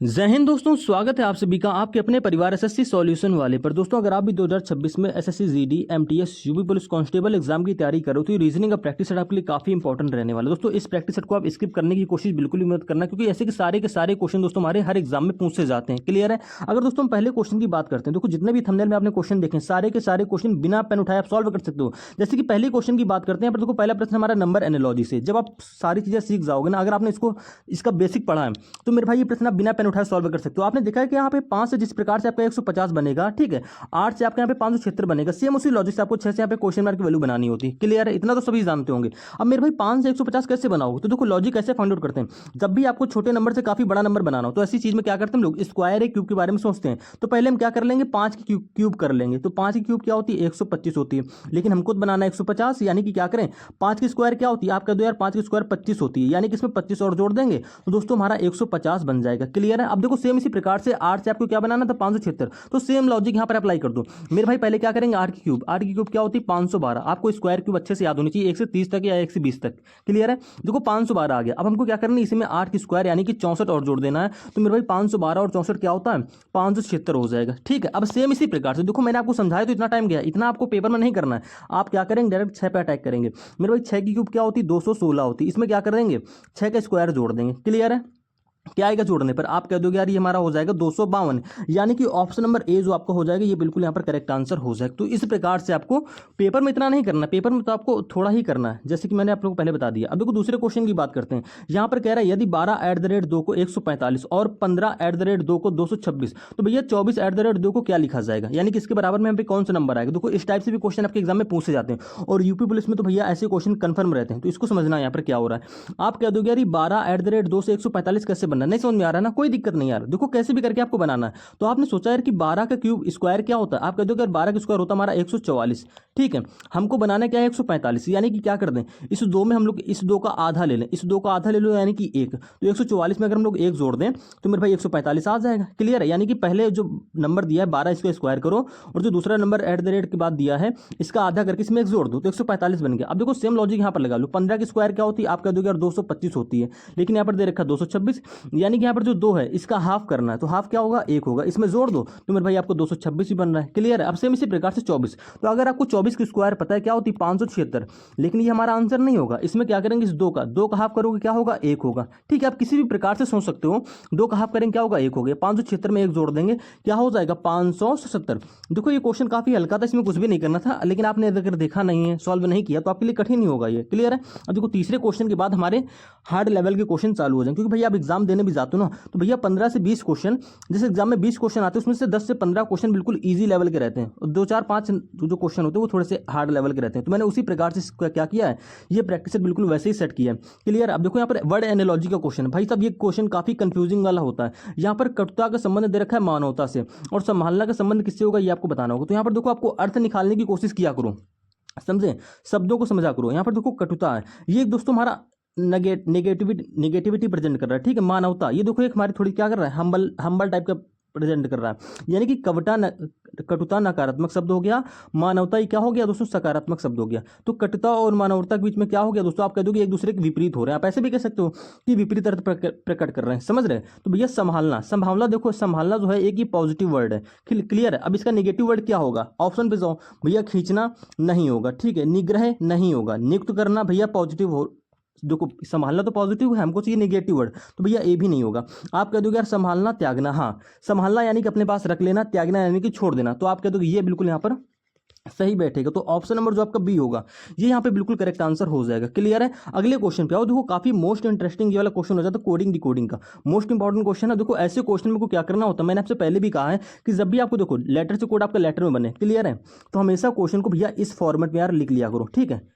जय हिंद दोस्तों, स्वागत है आप सभी का आपके अपने परिवार एसएससी सॉल्यूशन वाले पर। दोस्तों, अगर आप भी 2026 में SSC GD MTS UP police constable exam की तैयारी करो तो ये रीजनिंग का प्रैक्टिस सेट आपके लिए काफी इंपॉर्टेंट रहने वाला है। दोस्तों, इस प्रैक्टिस सेट को आप स्किप करने की कोशिश बिल्कुल भी मत करना, क्योंकि ऐसे के सारे क्वेश्चन दोस्तों हमारे हर एग्जाम में पूछे जाते हैं। क्लियर है? अगर दोस्तों हम पहले क्वेश्चन की बात करते हैं, देखो जितने भी थंबनेल में आपने क्वेश्चन देखे सारे के सारे क्वेश्चन बिना पेन उठाए आप सॉल्व कर सकते हो। जैसे कि पहले क्वेश्चन की बात करते हैं, पर देखो पहला प्रश्न हमारा नंबर एनालॉजी से। जब आप सारी चीजें सीख जाओगे ना, अगर आपने इसका बेसिक पढ़ा है तो मेरे भाई ये प्रश्न आप बिना पेन उठाए सॉल्व कर सकते हो। आपने देखा है कि यहाँ पे 5 से जिस प्रकार से आपका 150 बनेगा, ठीक है, 8 से आपके यहाँ पे 576 बनेगा, सेम उसी लॉजिक से आपको 6 से यहाँ पे क्वेश्चन मार्क की वैल्यू बनानी होती है। क्लियर है? इतना तो सभी जानते होंगे। अब मेरे भाई 5 से 150 कैसे बनाओगे? तो देखो लॉजिक कैसे फाइंड आउट करते हैं। जब भी आपको छोटे नंबर से काफी बड़ा नंबर बनाना हो तो ऐसी चीज में क्या करते हैं हम लोग, स्क्वायर है क्यूब के बारे में सोचते हैं। तो पहले हम क्या कर लेंगे, 5 की क्यूब कर लेंगे। तो 5 की क्यूब क्या होती है? 125 होती है। लेकिन हमको बनाना है 150, यानी कि क्या करें, 5 की स्क्वायर क्या होती है? आप कह दो यार 5 की स्क्वायर 25 होती है, यानी कि इसमें 25 और जोड़ देंगे तो दोस्तों हमारा 150 बन जाएगा। क्लियर है? अब देखो सेम इसी प्रकार से 8 से आपको क्या बनाना था, 576। तो सेम लॉजिक यहां पर अप्लाई कर दो मेरे भाई। पहले क्या करेंगे, 8 की क्यूब क्या होती है? 512। आपको स्क्वायर क्यूब अच्छे से याद होनी चाहिए, 1 से 30 तक या 1 से 20 तक। क्लियर है? देखो 512 आ गया। अब हमको क्या करना है, इसमें 8 की स्क्वायर यानी कि 64 और जोड़ देना है। तो मेरे भाई 512 और 64 क्या होता है? 576 हो जाएगा। ठीक है, अब सेम इसी प्रकार से देखो मैंने आपको समझाया तो इतना टाइम गया, इतना आपको पेपर में नहीं करना है। आप क्या करेंगे, डायरेक्ट 6 पे अटैक करेंगे। मेरे भाई 6 की क्यूब क्या होती है? 216 होती है। इसमें क्या कर देंगे, 6 का स्क्वायर जोड़ देंगे। क्लियर है? क्या आएगा जोड़ने पर? आप कह दोगे यार ये हमारा हो जाएगा 252, यानी कि ऑप्शन नंबर ए जो आपका हो जाएगा ये बिल्कुल यहाँ पर करेक्ट आंसर हो जाएगा। तो इस प्रकार से आपको पेपर में इतना नहीं करना, पेपर में तो आपको थोड़ा ही करना है, जैसे कि मैंने आप लोगों को पहले बता दिया। अब देखो दूसरे क्वेश्चन की बात करते हैं। यहाँ पर कह रहा है यदि 12 @ 2 को 145 और 15 @ 2 को 226, तो भैया 24 @ 2 को क्या लिखा जाएगा, यानी कि इसके बराबर में यहाँ पे कौन सा नंबर आएगा। देखो इस टाइप से भी क्वेश्चन आपके एग्जाम में पूछे जाते हैं, और यूपी पुलिस में तो भैया ऐसे क्वेश्चन कन्फर्म रहते हैं। तो इसको समझना है यहाँ पर क्या हो रहा है। आप कह दोगे यार 12 @ 2 से 145 कैसे बनना, नहीं समझ में आ रहा ना, कोई दिक्कत नहीं यार। देखो कैसे भी करके आपको बनाना है। तो आपने सोचा यार कि 12 का क्यूब स्क्वायर क्या होता है, आप कह दो यार 12 का स्क्वायर होता है हमारा 144। ठीक है, हमको बनाना क्या है 145, यानी कि क्या कर दें, इस 2 में हम लोग इस 2 का आधा ले लें, इस 2 का आधा ले लो यानी कि 1। तो 144 में अगर हम लोग 1 जोड़ दें तो मेरे भाई 145 आ जाएगा। क्लियर है? यानी कि पहले जो नंबर दिया है 12 इसका स्क्वायर करो, और जो दूसरा नंबर एट द रेट के बाद दिया है इसका आधा करके इसमें 1 जोड़ दो तो 145 बन गया। अब देखो सेम लॉजिक यहाँ पर लगा लो। 15 की स्क्वायर क्या होती है? आप कह दोगे यार 225 होती है, लेकिन यहाँ पर दे रखा 226, यानी कि यहाँ पर जो 2 है इसका हाफ करना है। तो हाफ क्या होगा? 1 होगा। इसमें जोड़ दो तो मेरे भाई आपको 226 ही बन रहा है। क्लियर है? अब सेम इसी प्रकार से 24। तो अगर आपको 24 की स्क्वायर पता है क्या होती है? 576, लेकिन ये हमारा आंसर नहीं होगा। इसमें क्या करेंगे, इस 2 का हाफ करोगे क्या होगा? 1 होगा। ठीक है, आप किसी भी प्रकार से सोच सकते हो। 2 का हाफ करेंगे क्या होगा? 1 हो गया। 576 में 1 जोड़ देंगे क्या हो जाएगा? 577। देखो ये क्वेश्चन काफी हल्का था, इसमें कुछ भी नहीं करना था, लेकिन आपने अगर देखा नहीं है, सॉल्व नहीं किया, तो आपके लिए कठिन ही होगा ये। क्लियर है? अब देखो तीसरे क्वेश्चन के बाद हमारे हार्ड लेवल के क्वेश्चन चालू हो जाएंगे, क्योंकि भैया आप एग्जाम देने भी जाते हो ना, तो भैया 15 से 20 क्वेश्चन, जैसे एग्जाम में 20 क्वेश्चन आते हैं उसमें से 10 से 15 क्वेश्चन बिल्कुल इजी लेवल के रहते हैं, और 2 4 5 जो क्वेश्चन होते हैं वो थोड़े से हार्ड लेवल के रहते हैं। तो मैंने उसी प्रकार से क्या किया है, ये प्रैक्टिस बिल्कुल वैसे ही सेट किया है। क्लियर? अब देखो यहाँ पर वर्ड एनालॉजी का क्वेश्चन है भाई साहब, ये क्वेश्चन काफी कंफ्यूजिंग वाला होता है। यहाँ पर कटुता का संबंध दे रखा है मानवता से, और संभालना का संबंध किससे होगा ये आपको बताना होगा। तो यहाँ पर देखो आपको अर्थ निकालने की कोशिश किया करो, समझे, शब्दों को समझा करो। यहाँ पर देखो कटुता है, ये दोस्तों हमारा नेगेटिविटी प्रेजेंट कर रहा है। ठीक है, मानवता ये देखो एक हमारी थोड़ी क्या कर रहा है, हम्बल टाइप का प्रेजेंट कर रहा है, यानी कि कटुता नकारात्मक शब्द हो गया, मानवता ही क्या हो गया दोस्तों, सकारात्मक शब्द हो गया। तो कटुता और मानवता के बीच में क्या हो गया दोस्तों, आप कह दोगे एक दूसरे के विपरीत हो रहे हैं। आप ऐसे भी कह सकते हो कि विपरीत अर्थ प्रकट कर रहे हैं, समझ रहे हैं। तो भैया संभालना देखो, संभालना जो है एक ही पॉजिटिव वर्ड है। क्लियर है? अब इसका नेगेटिव वर्ड क्या होगा, ऑप्शन पे जाओ भैया। खींचना नहीं होगा, ठीक है, निग्रह नहीं होगा, नियुक्त करना भैया पॉजिटिव हो, देखो संभालना तो पॉजिटिव है, हमको चाहिए नेगेटिव वर्ड, तो भैया ए भी नहीं होगा। आप कह दोगे यार संभालना त्यागना, हाँ संभालना यानी कि अपने पास रख लेना, त्यागना यानी कि छोड़ देना, तो आप कह दोगे ये बिल्कुल यहाँ पर सही बैठेगा। तो ऑप्शन नंबर जो आपका बी होगा ये यहाँ पे बिल्कुल करेक्ट आंसर हो जाएगा। क्लियर है? अगले क्वेश्चन पे आओ। देखो काफी मोस्ट इंटरेस्टिंग ये वाला क्वेश्चन हो जाता है, कोडिंग डिकोडिंग का मोस्ट इंपॉर्टेंट क्वेश्चन है। देखो ऐसे क्वेश्चन में को क्या करना होता है, मैंने आपसे पहले भी कहा है कि जब भी आपको देखो लेटर से कोड आपका लेटर में बने, क्लियर है, तो हमेशा क्वेश्चन को भैया इस फॉर्मेट में यार लिख लिया करो। ठीक है,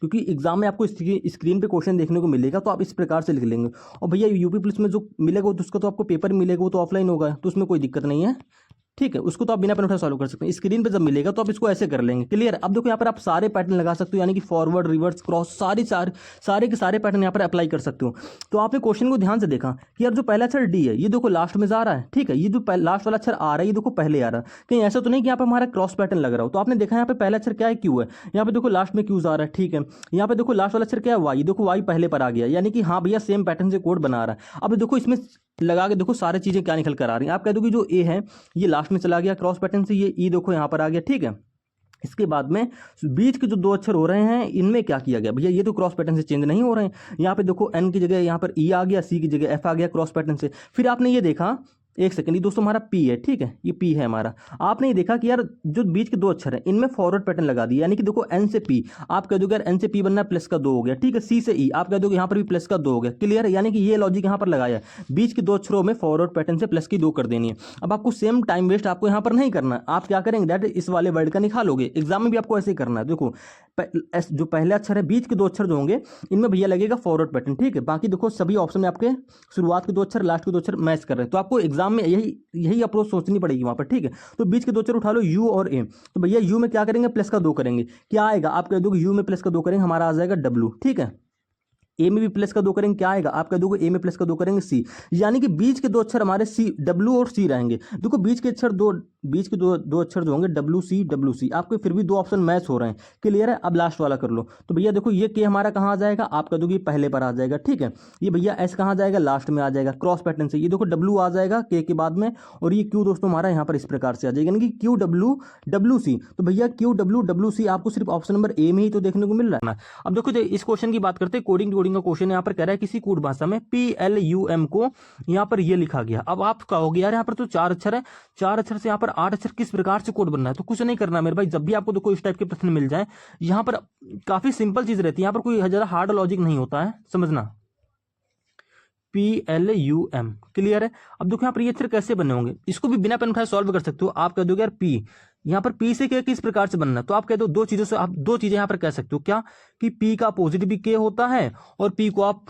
क्योंकि एग्जाम में आपको स्क्रीन पे क्वेश्चन देखने को मिलेगा, तो आप इस प्रकार से लिख लेंगे। और भैया यूपी पुलिस में जो मिलेगा तो उसका तो आपको पेपर मिलेगा, वो तो ऑफलाइन होगा, तो उसमें कोई दिक्कत नहीं है। ठीक है, उसको तो आप बिना पेन उठाए सॉल्व कर सकते हैं। स्क्रीन पे जब मिलेगा तो आप इसको ऐसे कर लेंगे। क्लियर? अब देखो यहाँ पर आप सारे पैटर्न लगा सकते हो, यानी कि फॉरवर्ड, रिवर्स, क्रॉस, सारे के सारे पैटर्न यहाँ पर अप्लाई कर सकते हो। तो आपने क्वेश्चन को ध्यान से देखा कि यार जो पहला अक्षर डी है ये देखो लास्ट में जा रहा है। ठीक है, ये जो लास्ट वाला अक्षर आ रहा है ये देखो पहले आ रहा है, कहीं ऐसा तो नहीं कि यहाँ पर हमारा क्रॉस पैटर्न लग रहा हो। तो आपने देखा यहाँ पे पहला अक्षर क्या है, क्यू है, यहाँ पे देखो लास्ट में क्यू जा रहा है। ठीक है, यहाँ पे देखो लास्ट वाला अक्षर क्या है, वाई, देखो वाई पहले पर आ गया, यानी कि हाँ भैया सेम पैटर्न से कोड बना रहा है। अब देखो इसमें लगा के देखो सारी चीजें क्या निकल कर आ रही हैं। आप कह दो कि जो ए है ये लास्ट में चला गया क्रॉस पैटर्न से, ये ई देखो यहाँ पर आ गया, ठीक है। इसके बाद में बीच के जो दो अक्षर हो रहे हैं इनमें क्या किया गया भैया, ये तो क्रॉस पैटर्न से चेंज नहीं हो रहे हैं। यहाँ पे देखो एन की जगह यहाँ पर ई आ गया, सी की जगह एफ आ गया क्रॉस पैटर्न से। फिर आपने ये देखा, एक सेकंड, ये दोस्तों हमारा पी है, ठीक है, ये पी है हमारा। आपने ये देखा कि यार जो बीच के दो अक्षर हैं इनमें फॉरवर्ड पैटर्न लगा दिया, यानी कि देखो एन से पी, आप कह दोगे यार एन से पी बनना प्लस का 2 हो गया, ठीक है। सी से ई आप कह दोगे यहाँ पर भी प्लस का 2 हो गया, क्लियर है। यानी कि ये लॉजिक यहाँ पर लगाया है, बीच के दो अक्षरों में फॉरवर्ड पैटर्न से प्लस की 2 कर देनी है। अब आपको सेम टाइम वेस्ट आपको यहाँ पर नहीं करना है, आप क्या करेंगे डायरेक्ट इस वाले वर्ड का निकालोगे। एग्जाम में भी आपको ऐसे ही करना है। देखो जो पहले अक्षर है, बीच के दो अक्षर जो होंगे इनमें भैया लगेगा फॉरवर्ड पैटर्न, ठीक है। बाकी देखो सभी ऑप्शन में आपके शुरुआत के दो अक्षर लास्ट के दो अक्षर मैच कर रहे हैं, तो आपको एग्जाम में यही अप्रोच सोचनी पड़ेगी वहां पर, ठीक है। तो बीच के दो अक्षर उठा लो यू और ए, तो भैया यू में क्या करेंगे प्लस का 2 करेंगे, क्या आएगा आप कह दोगे यू में प्लस का 2 करेंगे हमारा आ जाएगा डब्ल्यू, ठीक है। ए में भी प्लस का 2 करेंगे, क्या आएगा आप कह दोगे ए में प्लस का 2 करेंगे सी, यानी कि बीच के दो अक्षर हमारे सी डब्ल्यू और सी रहेंगे। देखो बीच के दो अक्षर जो होंगे डब्ल्यू सी आपके फिर भी दो ऑप्शन मैच हो रहे हैं, क्लियर है। अब लास्ट वाला कर लो, तो भैया देखो ये के हमारा कहाँ आ जाएगा, आप कह दोगे पहले पर आ जाएगा, ठीक है। ये भैया एस कहाँ जाएगा, लास्ट में आ जाएगा क्रॉस पैटर्न से। ये देखो डब्ल्यू आ जाएगा के बाद में, और ये क्यू दोस्तों हमारा यहाँ पर इस प्रकार से आ जाएगा, यानी कि क्यू डब्ल्यू सी। तो भैया क्यू डब्ल्यू सी आपको सिर्फ ऑप्शन नंबर ए में ही तो देखने को मिल रहा है ना। अब देखो इस क्वेश्चन की बात करते हैं, कोडिंग का क्वेश्चन यहाँ पर कह रहा है किसी कोड भाषा में PLUM को यहाँ पर ये लिखा गया। अब आप कहोगे यार यहाँ पर तो 4 अक्षर है, 4 अक्षर से यहाँ पर 8 अक्षर किस प्रकार से कोड बनना है। तो कुछ नहीं करना मेरे भाई, जब भी आपको देखो इस टाइप के प्रश्न मिल जाए यहाँ पर काफी सिंपल चीज रहती है, यहाँ पर कोई ज्यादा हार्ड लॉजिक नहीं होता है, समझना। PLUM क्लियर है। अब देखो यहाँ पर ये अक्षर कैसे बने होंगे, इसको भी बिना पेन उठाए सॉल्व कर सकते हो। आप कह दोगे यार पी, यहाँ पर पी से के किस प्रकार से बनना है, तो आप कह दो दो चीजों से, आप दो चीजें यहाँ पर कह सकते हो, क्या कि पी का अपोजिट भी के होता है और पी को आप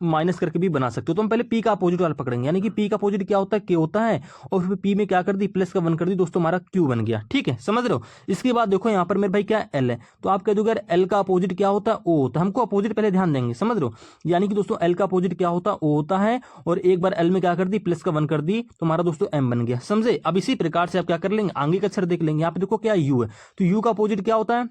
माइनस करके भी बना सकते हो। तो हम पहले पी का अपोजिट वाला पकड़ेंगे, यानी कि पी का अपोजिट क्या होता है के होता है, और फिर पी में क्या कर दी प्लस का 1 कर दी दोस्तों, हमारा क्यू बन गया, ठीक है, समझ रहे हो। इसके बाद देखो यहाँ पर मेरे भाई क्या एल है, तो आप कह दोगे यार एल का अपोजिट क्या होता है ओ, तो हमको अपोजिट पहले ध्यान देंगे, समझ रहे हो। यानी कि दोस्तों एल का अपोजिट क्या होता है ओ होता है, और एक बार एल में क्या कर दी प्लस का 1 कर दी, तो हमारा दोस्तों एम बन गया, समझे। अब इसी प्रकार से आप क्या कर लेंगे आगे का अक्षर देख लेंगे। यहाँ पे देखो क्या यू है, तो यू का अपोजिट क्या होता है,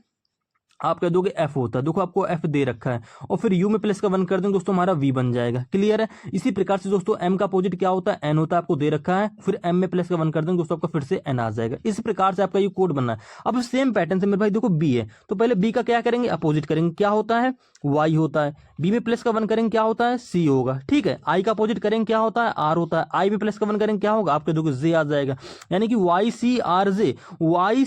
आप कह दोगे एफ होता है, देखो आपको एफ दे रखा है, और फिर यू में प्लस का 1 कर देंगे दोस्तों हमारा वी बन जाएगा, क्लियर है। इसी प्रकार से दोस्तों एम का अपोजिट क्या होता है एन होता है, आपको दे रखा है, फिर एम में प्लस का 1 कर देंगे दोस्तों आपका फिर से एन आ जाएगा। इस प्रकार से आपका ये कोड बनना है। अब सेम पैटर्न से मेरे भाई देखो बी है, तो पहले बी का क्या करेंगे अपोजिट करेंगे, क्या होता है वाई होता है, बी में प्लस का 1 करेंगे क्या होता है सी होगा, ठीक है। आई का अपोजिट करेंगे क्या होता है आर होता है, आई में प्लस का 1 करेंगे क्या होगा, आप कह दोगे जे आ जाएगा, यानी कि Y C R J, Y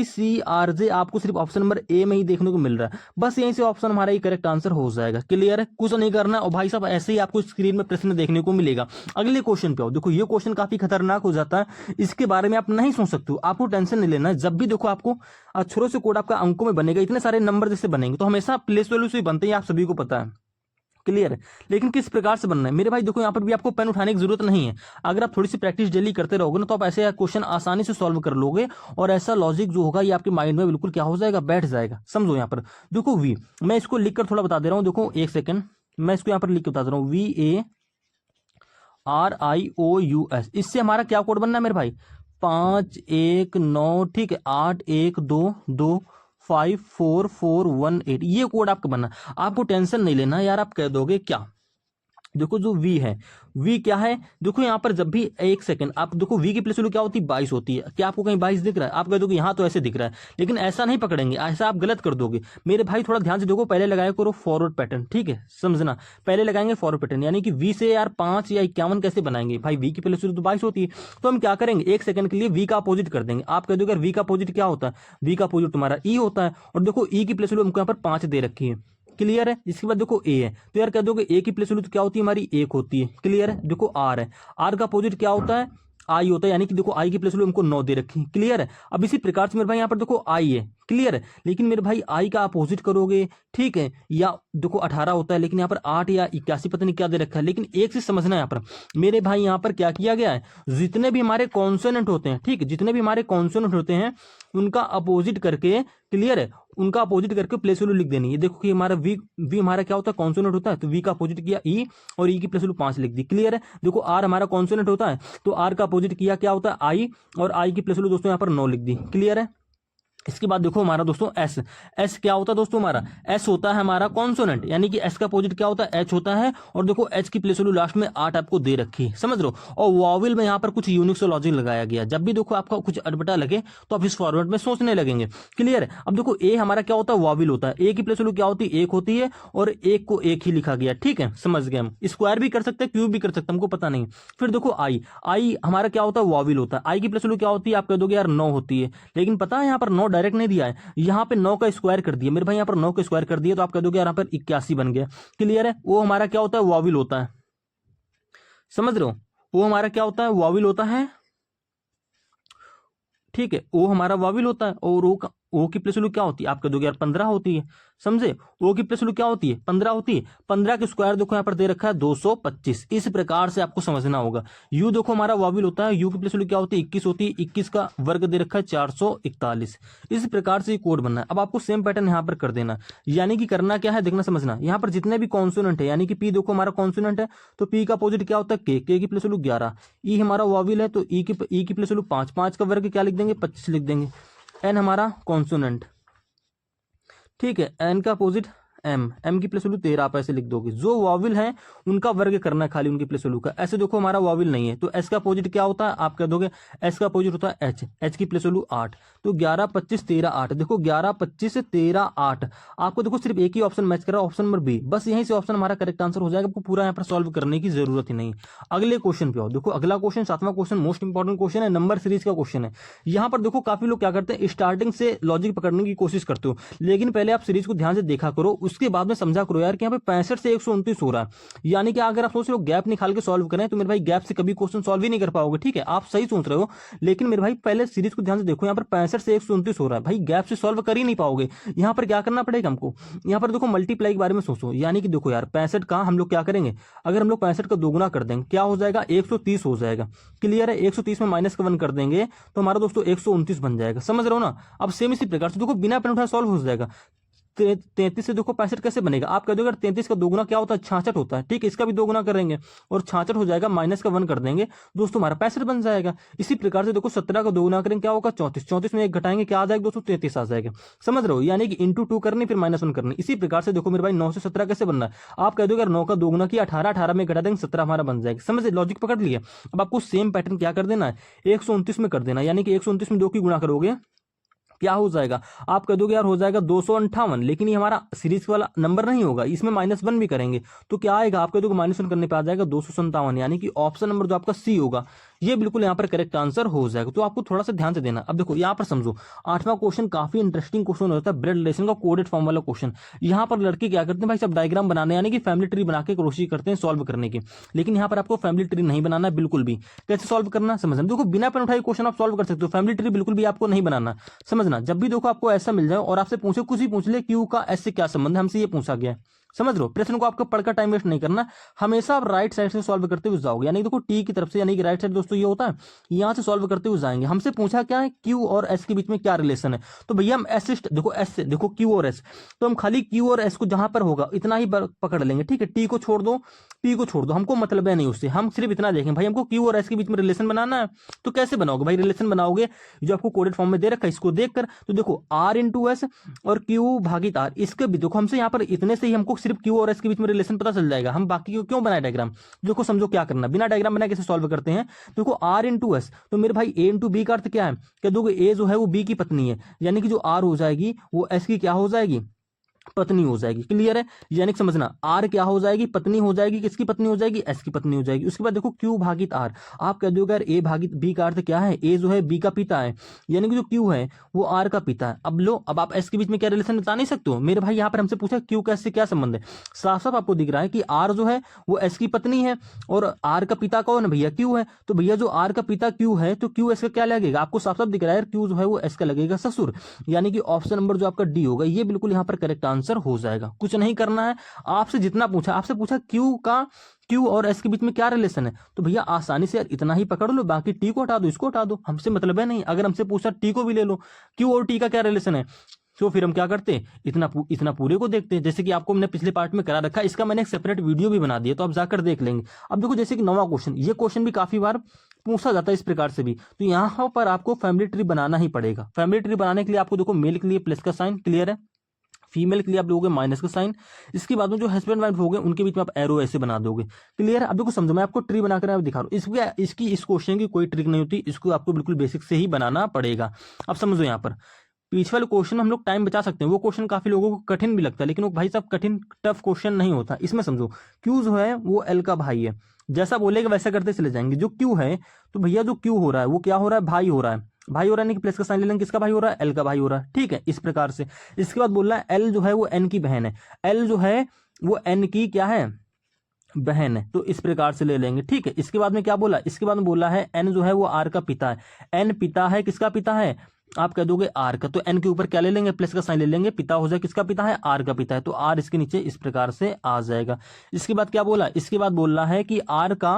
C R J आपको सिर्फ ऑप्शन नंबर ए में ही देखने को मिल रहा है। बस यहीं से ऑप्शन हमारा ही करेक्ट आंसर हो जाएगा, क्लियर है, कुछ नहीं करना है। और भाई साहब ऐसे ही आपको स्क्रीन में प्रश्न देखने को मिलेगा। अगले क्वेश्चन पे आओ, देखो ये क्वेश्चन काफी खतरनाक हो जाता है, इसके बारे में आप नहीं सोच सकते हो, आपको टेंशन नहीं लेना है। जब भी देखो आपको अक्षरों से कोड आपका अंकों में बनेगा, इतने सारे नंबर जैसे बनेंगे तो हमेशा प्लेस वैल्यू से ही बनते हैं, आप सभी को पता है, क्लियर है। लेकिन किस प्रकार से बनना है मेरे भाई, देखो यहाँ पर भी आपको पेन उठाने की जरूरत नहीं है। अगर आप थोड़ी सी प्रैक्टिस डेली करते रहोगे ना, तो आप ऐसे क्वेश्चन आसानी से सॉल्व कर लोगे, और ऐसा लॉजिक जो होगा ये आपके माइंड में बिल्कुल क्या हो जाएगा बैठ जाएगा। समझो यहाँ पर देखो वी, मैं इसको लिखकर थोड़ा बता दे रहा हूँ, देखो एक सेकंड, मैं इसको यहाँ पर लिख के बता दे रहा हूँ, VARIOUS। इससे हमारा क्या कोड बनना है मेरे भाई 519, ठीक है, 81225441 ये कोड आपका बनना। आपको टेंशन नहीं लेना यार, आप कह दोगे क्या, देखो जो V है, V क्या है, देखो यहाँ पर जब भी एक सेकंड आप देखो V की प्लेस वैल्यू क्या होती है 22 होती है, क्या आपको कहीं 22 दिख रहा है, आप कह दोगे यहाँ तो ऐसे दिख रहा है, लेकिन ऐसा नहीं पकड़ेंगे, ऐसा आप गलत कर दोगे मेरे भाई। थोड़ा ध्यान से देखो, पहले लगाया करो फॉरवर्ड पैटर्न, ठीक है, समझना, पहले लगाएंगे फॉरवर्ड पैटर्न, यानी कि V से यार 5 या 51 कैसे बनाएंगे भाई, V की प्लेस वैल्यू तो 22 होती है, तो हम क्या करेंगे एक सेकंड के लिए V का अपोजिट कर देंगे। आप कह दोगे V का अपोजिट क्या होता है, V का अपोजिट तुम्हारा E होता है, और देखो E की प्लेस वैल्यू हमको यहाँ पर 5 दे रखी है, क्लियर है। इसके बाद देखो ए है, तो यार कह दोगे ए की प्लेस वैल्यू तो क्या होती है हमारी 1 होती है, क्लियर है। देखो आर है, आर का अपोजिट क्या होता है आई होता है, यानी कि देखो आई की प्लेस वैल्यू हमको 9 दे रखी है, क्लियर है। अब इसी प्रकार से मेरे भाई यहाँ पर देखो आई है, क्लियर है, लेकिन मेरे भाई आई का अपोजिट करोगे, ठीक है, या देखो 18 होता है, लेकिन यहाँ पर 8 या 81 पता नहीं क्या दे रखा है। लेकिन एक चीज समझना यहाँ पर मेरे भाई, यहाँ पर क्या किया गया है, जितने भी हमारे कॉन्सोनेंट होते हैं, ठीक है, जितने भी हमारे कॉन्सोनेंट होते हैं उनका अपोजिट करके, क्लियर है, उनका अपोजिट करके प्लेस वैल्यू लिख देनी है। देखो कि हमारा वी हमारा क्या होता है कॉन्सोनेंट होता है, तो वी का अपोजिट किया ई, और ई की प्लेस वैल्यू 5 लिख दी, क्लियर है। देखो आर हमारा कॉन्सोनेंट होता है, तो आर का अपोजिट किया क्या होता है आई, और आई की प्लेस वैल्यू दोस्तों यहाँ पर 9 लिख दी, क्लियर है। इसके बाद देखो हमारा दोस्तों एस, एस क्या होता है दोस्तों, हमारा एस होता है हमारा कॉन्सोनेंट, यानी कि एस का अपोजिट क्या होता है, एच होता है। और देखो एच की प्लेस वैल्यू लास्ट में 8 आपको दे रखी है, समझ रहे हो। और वॉवेल में यहाँ पर कुछ यूनिक सा लॉजिक लगाया गया, जब भी देखो आपका कुछ अटपटा लगे तो आप इस फॉर्मेट में सोचने लगेंगे। क्लियर है। अब देखो ए हमारा क्या होता है, वॉवेल होता है। ए की प्लेस वैल्यू क्या होती है, एक होती है, और एक को एक ही लिखा गया, ठीक है, समझ गए हम। स्क्वायर भी कर सकते हैं, क्यूब भी कर सकते हैं, हमको पता नहीं। फिर देखो आई, आई हमारा क्या होता है, वॉवेल होता है। आई की प्लेस वैल्यू क्या होती है, आप कह दोगे यार 9 होती है, लेकिन पता है यहाँ पर 9 डायरेक्ट नहीं दिया है, यहाँ पे 9 का स्क्वायर कर दिया मेरे भाई, यहाँ पर 9 का स्क्वायर कर दिया, तो आप कह दोगे यहाँ पर 81 बन गया। क्लियर है। वो हमारा क्या होता है, वॉवेल होता है, समझ रहे हो। वो हमारा क्या होता है, वॉवेल होता है, ठीक है। ओ हमारा वॉवेल होता है। और ओ की प्लेस वैल्यू क्या होती है, आप कह दोगे यार 15 होती है, समझे। ओ की प्लेस वैल्यू क्या होती है, 15 होती है। 15 के स्क्वायर देखो यहाँ पर दे रखा है 225, इस प्रकार से आपको समझना होगा। यू देखो हमारा वॉवेल होता है, यू की प्लेस वैल्यू क्या होती है, 21 होती है। 21 का वर्ग दे रखा है 441, इस प्रकार से कोड बनना है। अब आपको सेम पैटर्न यहाँ पर कर देना, यानी कि करना क्या है, देखना समझना। यहाँ पर जितने भी कॉन्सोनेंट है, यानी कि पी देखो हमारा कॉन्सोनेंट है, तो पी का अपोजिट क्या होता है, के की प्लेस वैल्यू 11। ई हमारा वॉवेल है, तो ई की प्लेस वैल्यू 5, 5 का वर्ग क्या लिख देंगे, 25 लिख देंगे। एन हमारा कॉन्सोनेंट, ठीक है, एन का अपोजिट एम, एम की प्लेस वैल्यू 13 आप ऐसे लिख दोगे। जो वॉवेल है उनका वर्ग करना है खाली उनकी प्लेस वैल्यू का। ऐसे देखो हमारा वॉवेल नहीं है, तो एस का अपोजिट क्या होता है, आप कह दोगे एस का अपोजिट होता है एच, एच की प्लेस वैल्यू 8, तो 11 25 13 8। देखो 11 25 13 8, आपको देखो सिर्फ एक ही ऑप्शन मैच कर रहा है, ऑप्शन नंबर बी। बस यहीं से ऑप्शन हमारा करेक्ट आंसर हो जाएगा, आपको पूरा यहाँ पर सॉल्व करने की जरूरत ही नहीं। अगले क्वेश्चन पे आओ। देखो अगला क्वेश्चन 7वां क्वेश्चन मोस्ट इंपॉर्टेंट क्वेश्चन है, नंबर सीरीज का क्वेश्चन है। यहाँ पर देखो काफी लोग क्या करते हैं, स्टार्टिंग से लॉजिक पकड़ने की कोशिश करते हो, लेकिन पहले आप सीरीज को ध्यान से देखा करो, उसके बाद में समझा करो यार कि यहाँ पे 65 से 129 हो रहा है। यानी कि अगर आप सोच रहे हो गैप निकाल के सॉल्व करें, तो मेरे भाई गैप से कभी क्वेश्चन सॉल्व ही नहीं कर पाओगे, ठीक है। आप सही सोच रहे हो, लेकिन मेरे भाई पहले सीरीज को ध्यान से देखो, यहाँ पर 65 से 129 हो रहा है भाई, गैप से सॉल्व कर ही नहीं पाओगे। यहाँ पर क्या करना पड़ेगा हमको, यहाँ पर देखो मल्टीप्लाई के बारे में सोचो, यानी कि देखो यार 65 का हम लोग क्या करेंगे, अगर हम लोग 65 का दोगुना कर देंगे क्या हो जाएगा, 130 हो जाएगा। क्लियर है। 130 में माइनस का 1 कर देंगे तो हमारा दोस्तों 129 बन जाएगा, समझ रहे हो ना। अब सेम इसी प्रकार से देखो बिना पेन उठाए सॉल्व हो जाएगा। 33 से देखो 65 कैसे बनेगा, आप कह दोगे 33 का दोगुना क्या होता है, 66 होता है, ठीक है। इसका भी दोगुना करेंगे और 66 हो जाएगा, माइनस का 1 कर देंगे दोस्तों, हमारा 65 बन जाएगा। इसी प्रकार से देखो 17 का दोगुना करेंगे क्या होगा, 34, 34 में एक घटाएंगे क्या आ जाएगा दोस्तों, 33 आ जाएगा, समझ रहे हो। यानी कि इंटू 2 करनी फिर -1 करनी। इसी प्रकार से देखो मेरे भाई 9 से 17 कैसे बनना है, आप कह दोगे 9 का दोगुना किया 18, 18 में घटा देंगे 17 हमारा बन जाएगा, समझ लॉजिक पकड़ लिया। अब आपको सेम पैटर्न क्या कर देना है, 129 में कर देना, यानी कि 129 में 2 की गुणा करोगे क्या हो जाएगा, आप कह दोगे यार हो जाएगा 258, लेकिन ये हमारा सीरीज वाला नंबर नहीं होगा, इसमें -1 भी करेंगे तो क्या आएगा, आप कह दोगे -1 करने पे आ जाएगा 257, यानी कि ऑप्शन नंबर जो आपका सी होगा ये बिल्कुल यहाँ पर करेक्ट आंसर हो जाएगा। तो आपको थोड़ा सा ध्यान से देना। अब देखो यहाँ पर समझो 8वां क्वेश्चन काफी इंटरेस्टिंग क्वेश्चन होता है, ब्लड रिलेशन का कोडेड फॉर्म वाला क्वेश्चन। यहाँ पर लड़के क्या करते हैं भाई, सब डायग्राम बनाने यानी कि फैमिली ट्री बना के कोशिश करते हैं सॉल्व करने की, लेकिन यहाँ पर आपको फैमिली ट्री नहीं बनाना है बिल्कुल भी। कैसे सॉल्व करना समझना, देखो बिना पेन उठाए क्वेश्चन आप सॉल्व कर सकते हो, फैमिली ट्री बिल्कुल भी आपको नहीं बनाना, समझना। जब भी देखो आपको ऐसा मिल जाए और आपसे पूछे कुछ भी पूछ ले, क्यू का एस से क्या संबंध है, हमसे ये पूछा गया है, समझ लो। प्रश्न को आपको पढ़कर टाइम वेस्ट नहीं करना, हमेशा आप राइट साइड से सॉल्व करते हुए जाओगे, यानी देखो टी की तरफ से, यानी कि राइट साइड दोस्तों ये होता है, यहां से सॉल्व करते हुए जाएंगे। हमसे पूछा क्या है, क्यू और एस के बीच में क्या रिलेशन है, तो भैया हम एस देखो एस से देखो क्यू और एस, तो हम खाली क्यू और एस को जहां पर होगा इतना ही पकड़ लेंगे, ठीक है। टी को छोड़ दो, पी को छोड़ दो, हमको मतलब है नहीं उससे, हम सिर्फ इतना देखें भाई हमको क्यू और एस के बीच में रिलेशन बनाना है। तो कैसे बनाओगे भाई रिलेशन, बनाओगे जो आपको कोडेड फॉर्म में दे रखा है इसको देखकर, तो देखो आर इंटू एस और क्यू भागित आर, इसके भी देखो हमसे यहाँ पर इतने से ही हमको सिर्फ क्यू और एस के बीच में रिलेशन पता चल जाएगा, हम बाकी को क्यों बनाए डायग्राम। देखो समझो क्या करना, बिना डायग्राम बनाए कैसे सॉल्व करते हैं। देखो आर इंटू एस, तो मेरे भाई ए इंटू बी का अर्थ क्या है, कह दोगे ए जो है वो बी की पत्नी है, यानी कि जो आर हो जाएगी वो एस की क्या हो जाएगी, पत्नी हो जाएगी। क्लियर है। यानी कि समझना आर क्या हो जाएगी, पत्नी हो जाएगी, किसकी पत्नी हो जाएगी, एस की पत्नी हो जाएगी। उसके बाद देखो क्यू भागित आर, आप कह दोगे यार ए भागित बी का अर्थ क्या है, ए जो है बी का पिता है, यानी कि जो क्यू है वो आर का पिता है। अब लो, अब आप एस के बीच में क्या रिलेशन बता नहीं सकते हो मेरे भाई, यहाँ पर हमसे पूछा क्यू का एस से क्या संबंध है, साफ साफ आपको दिख रहा है कि आर जो है वो एस की पत्नी है और आर का पिता कौन है भैया, क्यू है। तो भैया जो आर का पिता क्यू है तो क्यू एस का क्या लगेगा, आपको साफ साफ दिख रहा है क्यू जो है वो एस का लगेगा ससुर, यानी कि ऑप्शन नंबर जो आपका डी होगा ये बिल्कुल यहाँ पर करेक्ट आंसर हो जाएगा। कुछ नहीं करना है, आपसे जितना पूछा, आपसे पूछा क्यू और एस के बीच में क्या रिलेशन है, तो भैया आसानी से यार इतना ही पकड़ लो, बाकी टी को हटा दो, इसको हटा दो, हमसे मतलब है नहीं। अगर हमसे पूछा टी को भी ले लो, क्यू और टी का क्या रिलेशन है, तो फिर हम क्या करते हैं, इतना पूरे को देखते हैं, जैसे कि आपको मैंने पिछले पार्ट में करा रखा है, इसका मैंने एक सेपरेट वीडियो भी बना दिया, तो आप जाकर देख लेंगे। अब देखो जैसे कि 9वां क्वेश्चन, ये क्वेश्चन भी काफी बार पूछा जाता है इस प्रकार से भी। तो यहाँ पर आपको फैमिली ट्री बनाना ही पड़ेगा। फैमिली ट्री बनाने के लिए आपको देखो मेल के लिए प्लस का साइन, क्लियर है, फीमेल के लिए आप लोगे माइनस का साइन, इसके बाद में जो हस्बैंड वाइफ हो गए उनके बीच में आप एरो ऐसे बना दोगे, क्लियर है। अब देखो समझो, मैं आपको ट्री बनाकर मैं दिखा रहा हूँ, इसकी इस क्वेश्चन की कोई ट्रिक नहीं होती, इसको आपको बिल्कुल बेसिक से ही बनाना पड़ेगा। अब समझो, यहाँ पर पीछे वाले क्वेश्चन हम लोग टाइम बचा सकते हैं, वो क्वेश्चन काफी लोगों को कठिन भी लगता है, लेकिन वो भाई साहब कठिन टफ क्वेश्चन नहीं होता। इसमें समझो क्यू जो है वो एल का भाई है, जैसा बोलेगा वैसा करते चले जाएंगे। जो क्यू है, तो भैया जो क्यू हो रहा है वो क्या हो रहा है, भाई हो रहा है, भाई हो रहा है, नहीं कि प्लस का साइन ले लेंगे, किसका भाई हो रहा है, एल का भाई हो रहा है, ठीक है, इस प्रकार से। इसके बाद बोल रहा है एल जो है वो एन की बहन है, एल जो है वो एन की क्या है, बहन है, तो इस प्रकार से ले लेंगे, ठीक है। इसके बाद में क्या बोला, इसके बाद में बोला है एन जो है वो आर का पिता है, एन पिता है, किसका पिता है, आप कह दोगे आर का, तो एन के ऊपर क्या ले लेंगे, प्लस का साइन ले लेंगे, पिता हो जाए, किसका पिता है, आर का पिता है, तो आर इसके नीचे इस प्रकार से आ जाएगा। इसके बाद क्या बोला, इसके बाद बोल रहा है कि आर का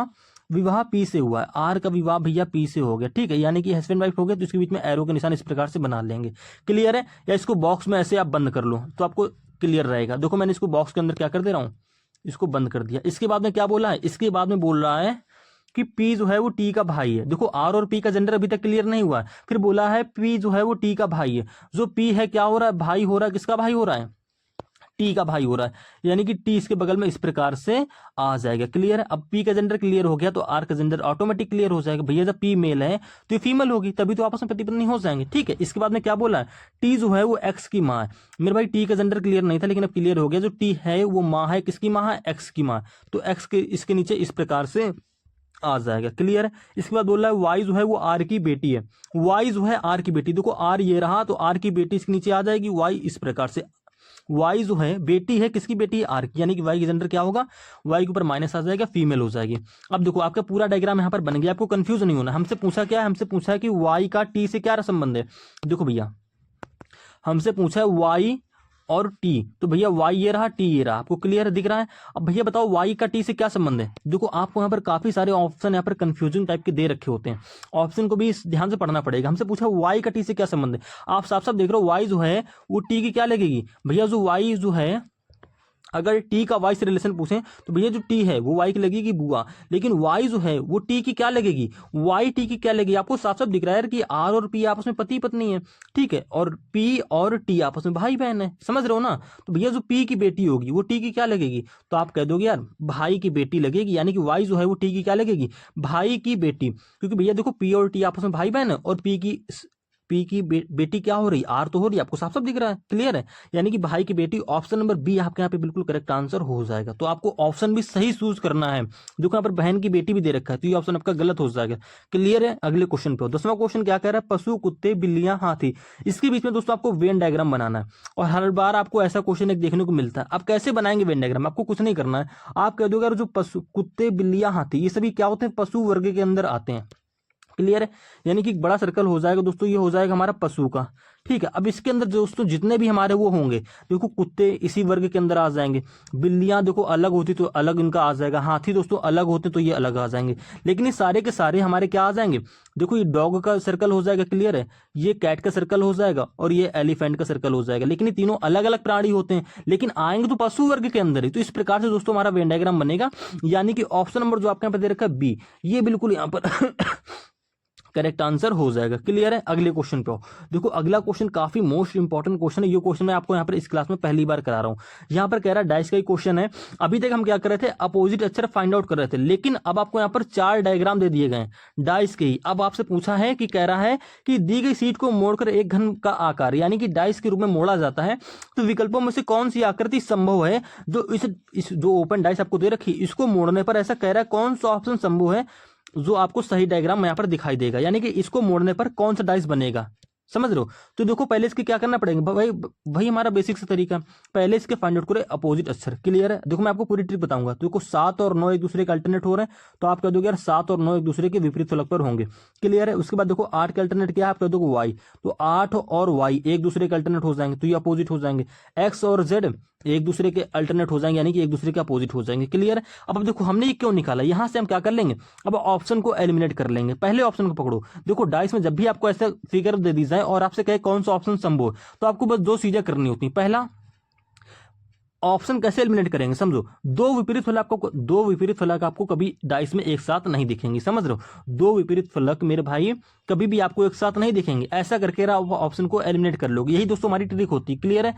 विवाह पी से हुआ है, आर का विवाह भैया पी से हो गया, ठीक है, यानी कि हस्बैंड वाइफ हो गए, तो इसके बीच में एरो के निशान इस प्रकार से बना लेंगे, क्लियर है। या इसको बॉक्स में ऐसे आप बंद कर लो तो आपको क्लियर रहेगा। देखो मैंने इसको बॉक्स के अंदर क्या कर दे रहा हूं, इसको बंद कर दिया। इसके बाद में क्या बोला है, इसके बाद में बोल रहा है कि P जो है वो T का भाई है। देखो R और P का जेंडर अभी तक क्लियर नहीं हुआ है, फिर बोला है P जो है वो T का भाई है। जो P है क्या हो रहा है, भाई हो रहा है, किसका भाई हो रहा है, T का भाई हो रहा है, यानी कि T इसके बगल में इस प्रकार से आ जाएगा, क्लियर है। अब P का जेंडर क्लियर हो गया तो R का जेंडर ऑटोमेटिक क्लियर हो जाएगा। भैया जब P मेल है तो ये फीमेल होगी, तभी तो आपस में पति पत्नी हो जाएंगे, ठीक है। इसके बाद में क्या बोला है, T जो है वो X की माँ है। मेरे भाई T का जेंडर क्लियर नहीं था, लेकिन अब क्लियर हो गया। जो T है वो माँ है, किसकी माँ है, X की माँ, तो X के इसके नीचे इस प्रकार से आ जाएगा, क्लियर है। इसके बाद बोल रहा है वाई जो है वो आर की बेटी है, वाई जो है आर की बेटी, देखो आर ये रहा, तो आर की बेटी इसके नीचे आ जाएगी, वाई इस प्रकार से। वाई जो है बेटी है, किसकी बेटी है, आर की, यानी कि वाई की जेंडर क्या होगा, वाई के ऊपर माइनस आ जाएगा, फीमेल हो जाएगी। अब देखो आपका पूरा डायग्राम यहाँ पर बन गया, आपको कंफ्यूज नहीं होना। हमसे पूछा क्या है, हमसे पूछा है कि वाई का टी से क्या संबंध है। देखो भैया हमसे पूछा है वाई और टी, तो भैया वाई ये रहा, टी ये रहा, आपको क्लियर दिख रहा है। अब भैया बताओ वाई का टी से क्या संबंध है। देखो आपको यहाँ पर काफी सारे ऑप्शन यहाँ पर कंफ्यूजिंग टाइप के दे रखे होते हैं, ऑप्शन को भी ध्यान से पढ़ना पड़ेगा। हमसे पूछा वाई का टी से क्या संबंध है, आप साफ साफ देख रहे हो वाई जो है वो टी की क्या लगेगी। भैया जो वाई जो है, अगर टी का वाई से रिलेशन पूछें तो भैया जो टी है वो वाई की लगेगी बुआ, लेकिन वाई जो है वो टी की क्या लगेगी, वाई टी की क्या लगेगी। आपको साफ साफ दिख रहा है कि आर और पी आपस में पति पत्नी है, ठीक है, और पी और टी आपस में भाई बहन है, समझ रहे हो ना। तो भैया जो पी की बेटी होगी वो टी की क्या लगेगी, तो आप कह दोगे यार भाई की बेटी लगेगी, यानी कि वाई जो है वो टी की क्या लगेगी, भाई की बेटी। क्योंकि भैया देखो पी और टी आपस में भाई बहन है, और पी की बेटी क्या हो रही, आर तो हो रही है, आपको साफ साफ दिख रहा है, क्लियर है, यानी कि भाई की बेटी। ऑप्शन नंबर बी आपके यहाँ पे बिल्कुल करेक्ट आंसर हो जाएगा। तो आपको ऑप्शन भी सही चूज करना है। देखो यहाँ पर बहन की बेटी भी दे रखा है, तो ये ऑप्शन आपका गलत हो जाएगा, क्लियर है। अगले क्वेश्चन पे 10वां क्वेश्चन क्या कह रहा है, पशु, कुत्ते, बिल्लियां, हाथी, इसके बीच में दोस्तों आपको वेन डायग्राम बनाना है। और हर बार आपको ऐसा क्वेश्चन एक देखने को मिलता है। आप कैसे बनाएंगे वेन डायग्राम, आपको कुछ नहीं करना है, आप कह दोगे जो पशु, कुत्ते, बिल्लियां, हाथी, ये सभी क्या होते हैं, पशु वर्ग के अंदर आते हैं, क्लियर है। यानी कि एक बड़ा सर्कल हो जाएगा दोस्तों, ये हो जाएगा हमारा पशु का, ठीक है। अब इसके अंदर दोस्तों जितने भी हमारे वो होंगे, देखो कुत्ते इसी वर्ग के अंदर आ जाएंगे, बिल्लियां देखो अलग होती तो अलग इनका आ जाएगा, हाथी दोस्तों अलग होते तो ये अलग आ जाएंगे, लेकिन ये सारे के सारे हमारे क्या आ जाएंगे। देखो ये डॉग का सर्कल हो जाएगा, क्लियर है, ये कैट का सर्कल हो जाएगा, और ये एलिफेंट का सर्कल हो जाएगा, लेकिन ये तीनों अलग अलग प्राणी होते हैं, लेकिन आएंगे तो पशु वर्ग के अंदर ही। तो इस प्रकार से दोस्तों हमारा वेन डायग्राम बनेगा, यानी कि ऑप्शन नंबर जो आपके यहाँ पे दे रखा है बी, ये बिल्कुल यहाँ पर करेक्ट आंसर हो जाएगा, क्लियर है। अगले क्वेश्चन पे हो, देखो अगला क्वेश्चन काफी मोस्ट इंपॉर्टेंट क्वेश्चन है। ये क्वेश्चन मैं आपको यहाँ पर इस क्लास में पहली बार करा रहा हूँ। यहाँ पर कह रहा है डाइस का ही क्वेश्चन है। अभी तक हम क्या कर रहे थे, अपोजिट अक्षर फाइंड आउट कर रहे थे, लेकिन अब आपको यहाँ पर 4 डायग्राम दे दिए गए डाइस के ही। अब आपसे पूछा है कि कह रहा है कि दी गई सीट को मोड़कर एक घन का आकार यानी कि डाइस के रूप में मोड़ा जाता है, तो विकल्पों में से कौन सी आकृति संभव है। जो इस जो ओपन डाइस आपको दे रखी, इसको मोड़ने पर ऐसा कह रहा है कौन सा ऑप्शन संभव है जो आपको सही डायग्राम यहाँ पर दिखाई देगा, यानी कि इसको मोड़ने पर कौन सा डाइस बनेगा, समझ रहे हो। तो देखो पहले इसके क्या करना पड़ेगा भाई हमारा बेसिक से तरीका, पहले इसके फाइंड आउट करें अपोजिट अक्षर, क्लियर है। देखो मैं आपको पूरी ट्रिक बताऊंगा। तो देखो 7 और 9 एक दूसरे के अल्टरनेट हो रहे हैं, तो आप कह दोगे यार 7 और 9 एक दूसरे के विपरीत फलक पर होंगे, क्लियर है। उसके बाद देखो 8 के अल्टरनेट क्या है, आप कह दोगे वाई, तो 8 और वाई एक दूसरे के अल्टरनेट हो जाएंगे, तो ये अपोजिट हो जाएंगे। एक्स और जेड एक दूसरे के अल्टरनेट हो जाएंगे, यानी कि एक दूसरे के अपोजिट हो जाएंगे, क्लियर है। अब देखो हमने ये क्यों निकाला, यहां से हम क्या कर लेंगे, अब ऑप्शन को एलिमिनेट कर लेंगे। पहले ऑप्शन को पकड़ो। देखो डाइस में जब भी आपको ऐसा फिगर दे दी जाए और आपसे कहे कौन सा ऑप्शन संभव, तो आपको बस 2 चीजें करनी होती है। पहला, ऑप्शन कैसे एलिमिनेट करेंगे, समझो। दो विपरीत फलक आपको कभी डाइस में एक साथ नहीं दिखेंगे, समझ रहे हो। दो विपरीत फलक मेरे भाई कभी भी आपको एक साथ नहीं दिखेंगे। ऐसा करके आप ऑप्शन को एलिमिनेट कर लोगे। यही दोस्तों हमारी ट्रिक होती है। क्लियर है?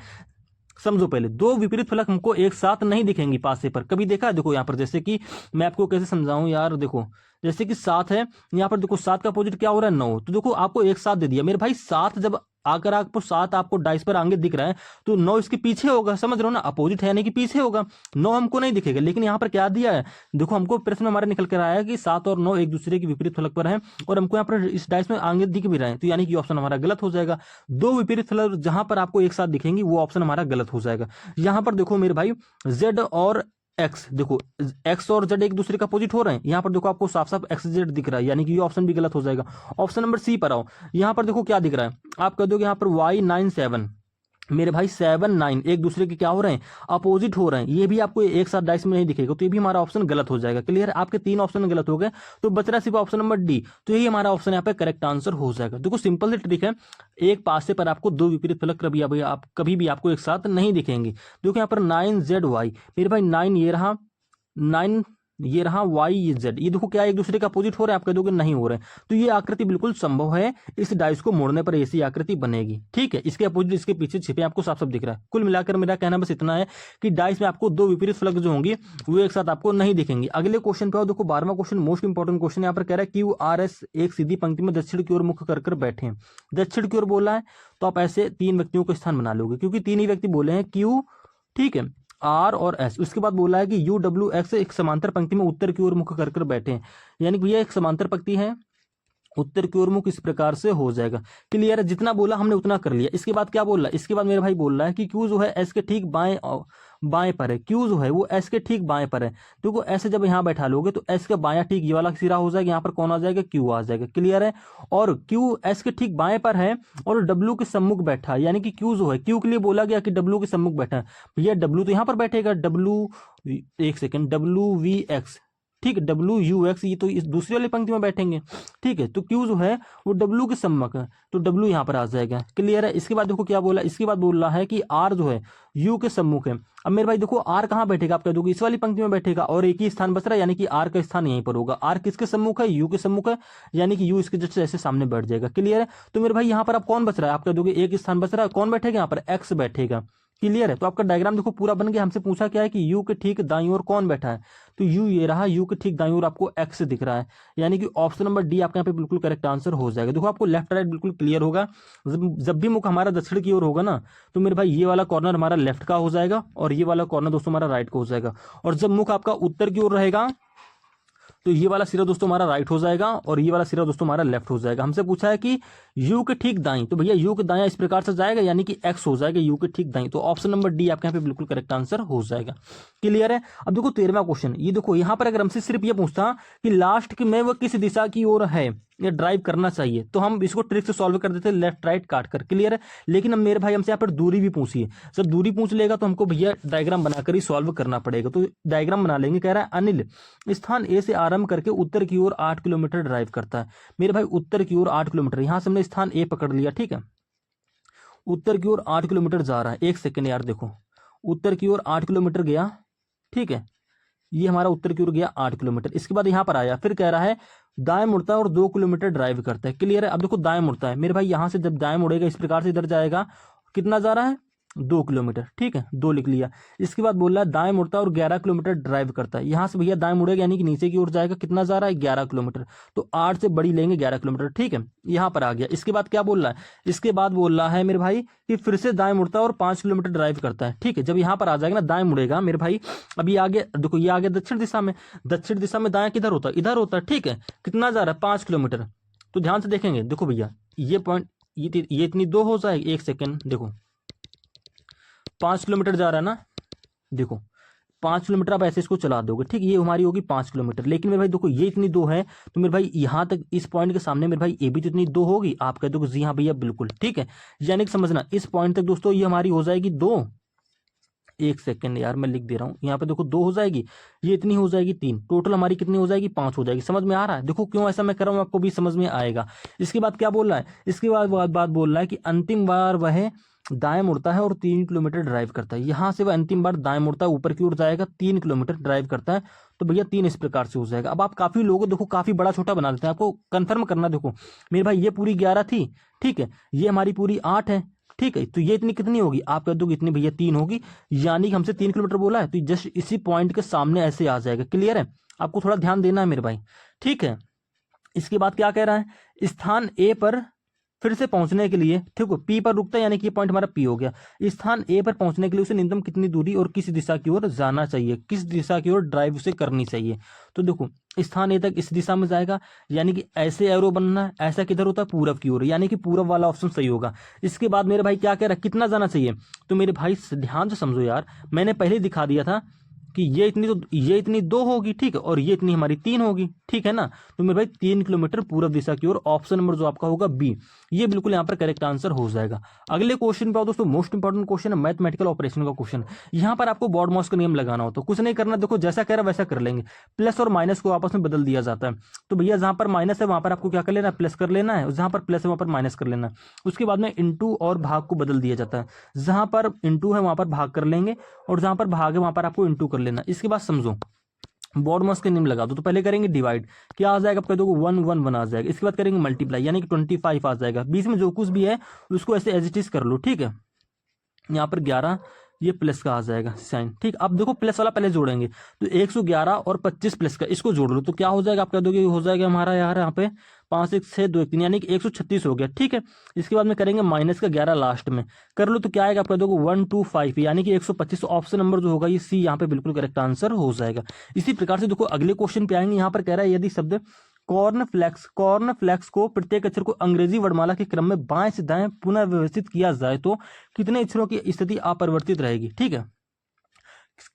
समझो पहले, दो विपरीत फलक हमको एक साथ नहीं दिखेंगी पासे पर, कभी देखा है? देखो यहाँ पर, जैसे कि मैं आपको कैसे समझाऊं यार, देखो जैसे कि 7 है, यहाँ पर देखो 7 का अपोजिट क्या हो रहा है, 9। तो देखो आपको एक साथ दे दिया मेरे भाई। 7 जब आकर आपको 7 आपको डाइस पर आगे दिख रहा है, तो 9 इसके पीछे होगा, समझ रहे हो ना। अपोजिट है यानी कि पीछे होगा, 9 हमको नहीं दिखेगा। लेकिन यहाँ पर क्या दिया है, देखो हमको प्रश्न में हमारे निकल कर आया है कि 7 और 9 एक दूसरे के विपरीत फलक पर है, और हमको यहाँ पर इस डाइस में आगे दिख भी रहे हैं, तो यानी कि ऑप्शन हमारा गलत हो जाएगा। दो विपरीत फलक जहां पर आपको एक साथ दिखेंगी वो ऑप्शन हमारा गलत हो जाएगा। यहाँ पर देखो मेरे भाई, जेड और एक्स, देखो एक्स और जेड एक दूसरे का अपोजिट हो रहे हैं। यहाँ पर देखो आपको साफ साफ एक्स जेड दिख रहा है, यानी कि ये ऑप्शन भी गलत हो जाएगा। ऑप्शन नंबर सी पर आओ। यहाँ पर देखो क्या दिख रहा है, आप कह दोगे यहाँ पर Y97, मेरे भाई 7 9 एक दूसरे के क्या हो रहे हैं, अपोजिट हो रहे हैं। ये भी आपको एक साथ डाइस में नहीं दिखेगा, तो ये भी हमारा ऑप्शन गलत हो जाएगा। क्लियर? आपके 3 ऑप्शन गलत हो गए, तो बच रहा सिर्फ ऑप्शन नंबर डी। तो यही हमारा ऑप्शन यहाँ पे करेक्ट आंसर हो जाएगा। देखो सिंपल सी ट्रिक है, एक पासे पर आपको दो विपरीत फलक कभी भी आपको एक साथ नहीं दिखेंगे। देखो यहाँ पर 9ZY, मेरे भाई 9 ये रहा, 9 ये रहा, Y ये Z, ये देखो क्या एक दूसरे का अपोजिट हो रहा है, आप कह दोगे नहीं हो रहे हैं। तो ये आकृति बिल्कुल संभव है, इस डाइस को मोड़ने पर ऐसी आकृति बनेगी। ठीक है, इसके अपोजिट इसके पीछे छिपे आपको साफ साफ दिख रहा है। कुल मिलाकर मेरा कहना बस इतना है कि डाइस में आपको दो विपरीत फलक जो होंगे वो एक साथ आपको नहीं दिखेंगे। अगले क्वेश्चन पे आओ। देखो 12वां क्वेश्चन मोस्ट इंपॉर्टेंट क्वेश्चन यहाँ पर कह रहा है QRS एक सीधी पंक्ति में दक्षिण की ओर मुख कर बैठे। दक्षिण की ओर बोला है, तो आप ऐसे 3 व्यक्तियों को स्थान बना लोगे, क्योंकि 3 ही व्यक्ति बोले हैं, Q, ठीक है, R और S। उसके बाद बोला है कि UWX एक समांतर पंक्ति में उत्तर की ओर मुख कर बैठे हैं, यानी कि भैया एक समांतर पंक्ति है, उत्तर की ओर मुख इस प्रकार से हो जाएगा। क्लियर है? जितना बोला हमने उतना कर लिया। इसके बाद क्या बोल रहा है, इसके बाद मेरे भाई बोल रहा है कि Q जो है S के ठीक बाएं पर है। Q जो है वो S के ठीक बाएं पर है। देखो ऐसे जब यहाँ बैठा लोगे तो S का बायां ठीक ये वाला सिरा हो जाएगा, यहाँ पर कौन आ जाएगा, Q आ जाएगा। क्लियर है? और Q S के ठीक बाएं पर है और W के सम्मुख बैठा है, यानी कि Q जो है, Q के लिए बोला गया कि W के सम्मुख बैठा है। भैया W तो यहाँ पर बैठेगा, एक सेकेंड, WVX, ठीक है, WUX, ये तो इस दूसरी वाली पंक्ति में बैठेंगे। ठीक है, तो Q जो है वो W के सम्मुख है, तो W यहाँ पर आ जाएगा। क्लियर है? इसके बाद देखो क्या बोला, इसके बाद बोल रहा है कि R जो है U के सम्मुख है। अब मेरे भाई देखो R कहाँ बैठेगा, आप कह दोगे इस वाली पंक्ति में बैठेगा, और एक ही स्थान बच रहा है, यानी कि R का स्थान यहीं पर होगा। R किसके सम्मुख है, U के सम्मुख है, यानी कि U इसके जस्ट ऐसे सामने बैठ जाएगा। क्लियर है? तो मेरे भाई यहाँ पर आप कौन बच रहा है, आप कह दोगे एक स्थान बच रहा है, कौन बैठेगा यहाँ पर, X बैठेगा। क्लियर है? तो आपका डायग्राम देखो पूरा बन गया। हमसे पूछा क्या है कि U के ठीक दाईं ओर कौन बैठा है, तो U ये रहा, U के ठीक दाईं ओर आपको X दिख रहा है, यानी कि ऑप्शन नंबर डी आपके यहाँ पे बिल्कुल करेक्ट आंसर हो जाएगा। देखो आपको लेफ्ट राइट बिल्कुल क्लियर होगा। जब भी मुख हमारा दक्षिण की ओर होगा ना, तो मेरे भाई ये वाला कॉर्नर हमारा लेफ्ट का हो जाएगा और ये वाला कॉर्नर दोस्तों हमारा राइट का हो जाएगा। और जब मुख आपका उत्तर की ओर रहेगा, तो ये वाला सिरा दोस्तों हमारा राइट हो जाएगा और ये वाला सिरा दोस्तों हमारा लेफ्ट हो जाएगा। हमसे पूछा है कि U के ठीक दाईं, तो भैया U के दायां इस प्रकार से जाएगा, यानी कि X हो जाएगा U के ठीक दाईं। तो ऑप्शन नंबर डी आपके यहाँ पे बिल्कुल करेक्ट आंसर हो जाएगा। क्लियर है? अब देखो 13वां क्वेश्चन, ये देखो यहाँ पर अगर हमसे सिर्फ ये पूछता कि लास्ट में वह किस दिशा की ओर है या ड्राइव करना चाहिए, तो हम इसको ट्रिक से सॉल्व कर देते लेफ्ट राइट काट कर। क्लियर है? लेकिन अब मेरे भाई हमसे यहाँ पर दूरी भी पूछी है। जब दूरी पूछ लेगा तो हमको भैया डायग्राम बनाकर ही सॉल्व करना पड़ेगा। तो डायग्राम बना लेंगे। कह रहा है अनिल स्थान ए से आरंभ करके उत्तर की ओर 8 किलोमीटर ड्राइव करता है। मेरे भाई उत्तर की ओर 8 किलोमीटर, यहां से हमने स्थान ए पकड़ लिया। ठीक है, उत्तर की ओर 8 किलोमीटर जा रहा है। एक सेकेंड यार, देखो उत्तर की ओर 8 किलोमीटर गया, ठीक है, ये हमारा उत्तर की ओर गया 8 किलोमीटर। इसके बाद यहां पर आया, फिर कह रहा है दाएं मुड़ता है और 2 किलोमीटर ड्राइव करता है। क्लियर है? अब देखो दाएं मुड़ता है, मेरे भाई यहां से जब दाएं मुड़ेगा इस प्रकार से इधर जाएगा, कितना जा रहा है, 2 किलोमीटर। ठीक है, 2 लिख लिया। इसके बाद बोल रहा है दाएं मुड़ता है और 11 किलोमीटर ड्राइव करता है। यहां से भैया दाएं मुड़ेगा यानी कि नीचे की ओर जाएगा, कितना जा रहा है, 11 किलोमीटर। तो 8 से बड़ी लेंगे 11 किलोमीटर। ठीक है, यहां पर आ गया। इसके बाद क्या बोल रहा है, इसके बाद बोल रहा है मेरे भाई कि फिर से दाएं मुड़ता है और 5 किलोमीटर ड्राइव करता है। ठीक है, जब यहां पर आ जाएगा ना, दाएं मुड़ेगा मेरे भाई, अभी आगे देखो ये आगे दक्षिण दिशा में, दक्षिण दिशा में दाएं किधर होता है, इधर होता है। ठीक है, कितना जा रहा है, 5 किलोमीटर। तो ध्यान से देखेंगे, देखो भैया ये पॉइंट, ये इतनी 2 हो जाएगी। एक सेकेंड, देखो 5 किलोमीटर जा रहा है ना, देखो 5 किलोमीटर आप ऐसे इसको चला दोगे। ठीक, ये हमारी होगी 5 किलोमीटर। लेकिन मेरे भाई देखो ये इतनी 2 है, तो मेरे भाई यहां तक इस पॉइंट के सामने मेरे भाई ये भी तो इतनी 2 होगी। आप कह दोगे जी हाँ भैया बिल्कुल। ठीक है, यानी कि समझना इस पॉइंट तक दोस्तों ये हमारी हो जाएगी 2। एक सेकेंड यार मैं लिख दे रहा हूं, यहाँ पे देखो 2 हो जाएगी, ये इतनी हो जाएगी 3, टोटल हमारी कितनी हो जाएगी, 5 हो जाएगी। समझ में आ रहा है? देखो क्यों ऐसा मैं कर रहा हूँ, आपको भी समझ में आएगा। इसके बाद क्या बोल रहा है, इसके बाद बोल रहा है कि अंतिम बार वह दाएं मुड़ता है और 3 किलोमीटर ड्राइव करता है, यहाँ से वह अंतिम बार दाएं मुड़ता है, ऊपर की ओर जाएगा, 3 किलोमीटर ड्राइव करता है, तो भैया 3 इस प्रकार से हो जाएगा। अब आप काफी लोगों देखो काफी बड़ा छोटा बना देते हैं, आपको कंफर्म करना, देखो मेरे भाई ये पूरी 11 थी, ठीक है, ये हमारी पूरी 8 है, ठीक है, तो ये इतनी कितनी होगी, आप कह दोगे इतनी भैया 3 होगी, यानी कि हमसे 3 किलोमीटर बोला है, तो जस्ट इसी पॉइंट के सामने ऐसे आ जाएगा। क्लियर है, आपको थोड़ा ध्यान देना है मेरे भाई, ठीक है। इसके बाद क्या कह रहा है, स्थान ए पर फिर से पहुंचने के लिए, ठीक है, पी पर रुकता है, यानी कि ये पॉइंट हमारा पी हो गया। स्थान ए पर पहुंचने के लिए उसे न्यूनतम कितनी दूरी और किस दिशा की ओर जाना चाहिए, किस दिशा की ओर ड्राइव उसे करनी चाहिए। तो देखो स्थान ए तक इस दिशा में जाएगा, यानी कि ऐसे एरो बनना है, ऐसा किधर होता है, पूरब की ओर, यानी कि पूरब वाला ऑप्शन सही होगा। इसके बाद मेरे भाई क्या कह रहा है, कितना जाना चाहिए, तो मेरे भाई ध्यान से समझो यार, मैंने पहले दिखा दिया था कि ये इतनी, तो ये इतनी 2 होगी, ठीक है, और ये इतनी हमारी 3 होगी, ठीक है ना। तो मेरे भाई 3 किलोमीटर पूर्व दिशा की ओर, ऑप्शन नंबर जो आपका होगा बी, ये बिल्कुल यहाँ पर करेक्ट आंसर हो जाएगा। अगले क्वेश्चन पे आओ दोस्तों, मोस्ट इंपॉर्टेंट क्वेश्चन है, मैथमेटिकल ऑपरेशन का क्वेश्चन। यहाँ पर आपको बॉड मॉस का नियम लगाना होता है, कुछ नहीं करना, देखो जैसा कह रहा है वैसा कर लेंगे, प्लस और माइनस को आपस में बदल दिया जाता है। तो भैया जहां पर माइनस है वहां पर आपको क्या कर लेना है, प्लस कर लेना है, जहां पर प्लस है वहां पर माइनस कर लेना है। उसके बाद में इंटू और भाग को बदल दिया जाता है, जहां पर इंटू है वहां पर भाग कर लेंगे, और जहां पर भाग है वहां पर आपको इंटू कर लेना। इसके बाद समझो बॉड मॉस के नियम लगा दो, तो पहले करेंगे डिवाइड, क्या आ जाएगा, आप कह दो 1 1 1 आ जाएगा। इसके बाद करेंगे मल्टीप्लाई, यानी कि 25 आ जाएगा। बीच में जो कुछ भी है उसको ऐसे एज इट इज कर लो, ठीक है। यहाँ पर 11, ये प्लस का आ जाएगा साइन, ठीक। अब देखो प्लस वाला पहले जोड़ेंगे, तो 111 और 25 प्लस का इसको जोड़ लो, तो क्या हो जाएगा, आप कह दोगे हो जाएगा हमारा यार यहाँ पे 5 1 6 2 1 3, यानी कि 136 हो गया, ठीक है। इसके बाद में करेंगे माइनस का 11 लास्ट में कर लो, तो क्या आएगा, आप कह दोगे 125, यानी कि 125। ऑप्शन नंबर जो होगा ये सी यहाँ पे बिल्कुल करेक्ट आंसर हो जाएगा। इसी प्रकार से देखो अगले क्वेश्चन पे आएंगे, यहाँ पर कह रहा है यदि शब्द कॉर्नफ्लेक्स को प्रत्येक अक्षर को अंग्रेजी वर्णमाला के क्रम में बाएं से दाएं पुनः व्यवस्थित किया जाए तो कितने अक्षरों की स्थिति अपरिवर्तित रहेगी, ठीक है।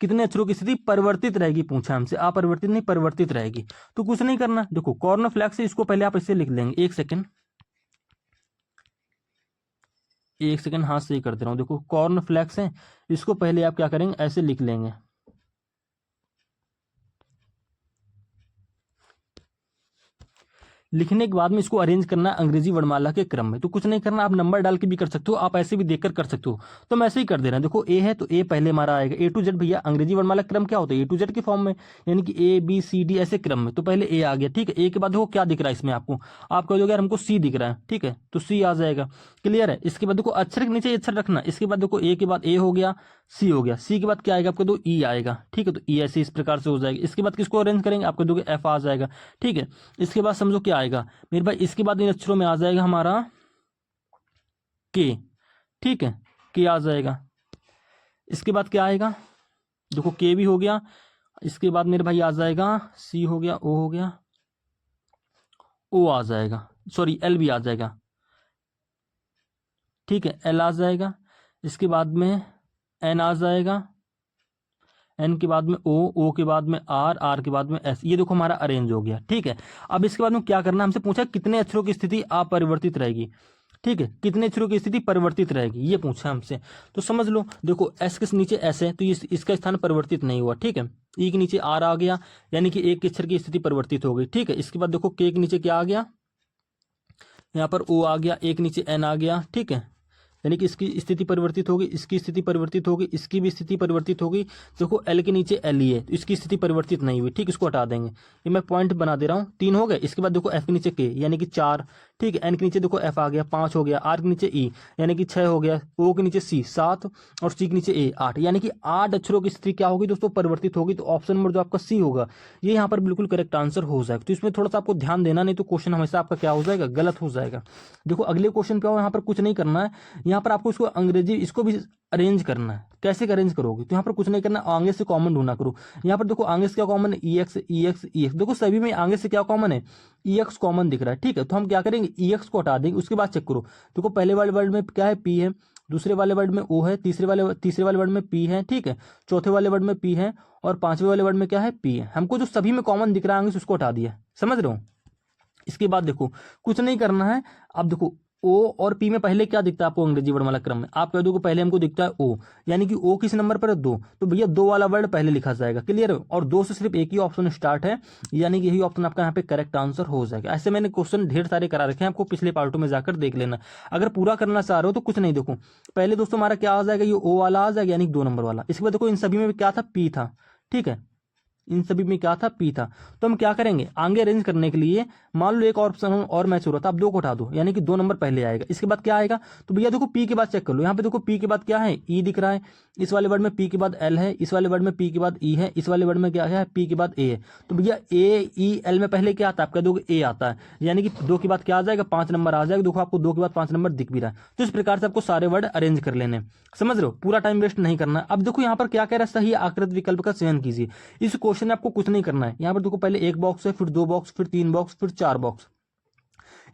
कितने अक्षरों की स्थिति परिवर्तित रहेगी पूछा हमसे, अपरिवर्तित नहीं परिवर्तित रहेगी। तो कुछ नहीं करना, देखो कॉर्नफ्लेक्स से इसको पहले आप इससे लिख लेंगे, एक सेकेंड हाथ से ही कर दे रहा हूं। देखो कॉर्नफ्लेक्स है, इसको पहले आप क्या करेंगे, ऐसे लिख लेंगे, लिखने के बाद में इसको अरेंज करना है अंग्रेजी वर्णमाला के क्रम में। तो कुछ नहीं करना, आप नंबर डाल के भी कर सकते हो, आप ऐसे भी देखकर कर सकते हो, तो मैं ऐसे ही कर दे रहा हूं। देखो ए है तो ए पहले हमारा आएगा, ए टू जेड, भैया अंग्रेजी वर्णमाला क्रम क्या होता है, ए टू जेड के फॉर्म में, यानी कि ए बी सी डी ऐसे क्रम में। तो पहले ए आ गया, ठीक है। ए के बाद देखो क्या दिख रहा है इसमें आपको, आप कह दोगे यार हमको सी दिख रहा है, ठीक है, तो सी आ जाएगा। क्लियर है। इसके बाद देखो अक्षर के नीचे अक्षर रखना, इसके बाद देखो ए के बाद ए हो गया, सी हो गया, सी के बाद क्या आएगा, आपको दो ई आएगा, ठीक है, तो ई ऐसे इस प्रकार से हो जाएगा। इसके बाद किसको अरेंज करेंगे, आपको दोगे एफ आ जाएगा, ठीक है। इसके बाद समझो क्या आएगा मेरे भाई, इसके बाद इन अक्षरों में आ जाएगा हमारा के, ठीक है, के आ जाएगा। इसके बाद क्या आएगा, देखो के भी हो गया, इसके बाद मेरे भाई आ जाएगा सी हो गया, ओ हो गया, ओ आ जाएगा, सॉरी एल भी आ जाएगा, ठीक है, एल आ जाएगा। इसके बाद में एन आ जाएगा, एन के बाद में ओ, ओ के बाद में आर, आर के बाद में एस। ये देखो हमारा अरेंज हो गया, ठीक है। अब इसके बाद में क्या करना, हमसे पूछा कितने अक्षरों की स्थिति अपरिवर्तित रहेगी, ठीक है, कितने अक्षरों की स्थिति परिवर्तित रहेगी, ये पूछा हमसे। तो समझ लो, देखो एस के नीचे एस है तो इसका स्थान परिवर्तित नहीं हुआ, ठीक है। ई के नीचे आर आ गया, यानी कि एक अक्षर की स्थिति परिवर्तित हो गई, ठीक है। इसके बाद देखो के के नीचे क्या आ गया, यहाँ पर ओ आ गया, एक नीचे एन आ गया, ठीक है, यानी कि इसकी स्थिति परिवर्तित होगी, इसकी स्थिति परिवर्तित होगी, इसकी भी स्थिति परिवर्तित होगी। देखो एल के नीचे एल ही है तो इसकी स्थिति परिवर्तित नहीं हुई, ठीक, इसको हटा देंगे, ये मैं पॉइंट बना दे रहा हूँ। 3 हो गए। इसके बाद देखो एफ के नीचे के, यानी कि 4, ठीक है। एन के नीचे देखो एफ आ गया, 5 हो गया। आर के नीचे ई, यानी कि 6 हो गया। ओ के नीचे सी 7, और सी के नीचे ए 8, यानी कि 8 अक्षरों की स्थिति क्या होगी दोस्तों, परिवर्तित होगी। तो ऑप्शन नंबर जो आपका सी होगा ये यहाँ पर बिल्कुल करेक्ट आंसर हो जाएगा। तो इसमें थोड़ा सा आपको ध्यान देना, नहीं तो क्वेश्चन हमेशा आपका क्या हो जाएगा, गलत हो जाएगा। देखो अगले क्वेश्चन पे आओ, यहाँ पर कुछ नहीं करना है, यहाँ पर आपको इसको अंग्रेजी इसको भी अरेंज करना है। कैसे अरेंज करोगे, तो यहाँ पर कुछ नहीं करना, आगे से कॉमन ढूंढना करो। यहाँ पर देखो आगे से क्या कॉमन है, ई एक्स ई एक्स ई एक्स, देखो सभी में आगे से क्या कॉमन है, ई एक्स कॉमन दिख रहा है, ठीक है। तो हम क्या करेंगे, ई एक्स को हटा देंगे। उसके बाद चेक करो, देखो पहले वाले वर्ड में क्या है, पी है, दूसरे वाले वर्ड में ओ है, तीसरे वाले वर्ड में पी है, ठीक है, चौथे वाले वर्ड में पी है, और पांचवें वाले वर्ड में क्या है, पी है। हमको जो सभी में कॉमन दिख रहा है आगे से उसको हटा दिया, समझ रहे हो। इसके बाद देखो कुछ नहीं करना है, अब देखो ओ और पी में पहले क्या दिखता है आपको अंग्रेजी वर्णमाला क्रम में? आप कह दो कि पहले हमको दिखता है ओ, यानी कि ओ किस नंबर पर है? 2, तो भैया 2 वाला वर्ड पहले लिखा जाएगा। क्लियर है? और 2 से सिर्फ एक ही ऑप्शन स्टार्ट है, यानी कि यही ऑप्शन आपका यहाँ पे करेक्ट आंसर हो जाएगा। ऐसे मैंने क्वेश्चन ढेर सारे करा रखे हैं, आपको पिछले पार्टों में जाकर देख लेना। अगर पूरा करना चाह रहे हो तो कुछ नहीं, देखो पहले दोस्तों हमारा क्या आ जाएगा, ये ओ वाला आ जाएगा, यानी 2 नंबर वाला। इसके बाद देखो इन सभी में क्या था? पी था। ठीक है, इन सभी में क्या था? पी था। तो हम क्या करेंगे आगे अरेंज करने के लिए, मान लो एक ऑप्शन और मैच हो रहा था, आप 2 को उठा दो, यानी कि 2 नंबर पहले आएगा। इसके बाद क्या आएगा? तो भैया देखो पी के बाद चेक कर लो, यहाँ पे देखो पी के बाद क्या है? ई दिख रहा है। इस वाले वर्ड में पी के बाद एल है, इस वाले वर्ड में पी के बाद ई है, इस वाले वर्ड में क्या है? पी के बाद ए है। तो भैया ए ई एल में पहले क्या आता है? आप कह दोगे ए आता है, यानी कि 2 के बाद क्या आ जाएगा? 5 नंबर आ जाएगा। देखो आपको 2 के बाद 5 नंबर दिख भी रहा है। तो इस प्रकार से आपको सारे वर्ड अरेंज कर लेने, समझ रहे हो? पूरा टाइम वेस्ट नहीं करना। अब देखो यहाँ पर क्या कह रहा है? सही आकृत विकल्प का चयन कीजिए। इस क्वेश्चन में आपको कुछ नहीं करना है। यहाँ पर देखो पहले 1 बॉक्स है, फिर 2 बॉक्स, फिर 3 बॉक्स, फिर 4 बॉक्स।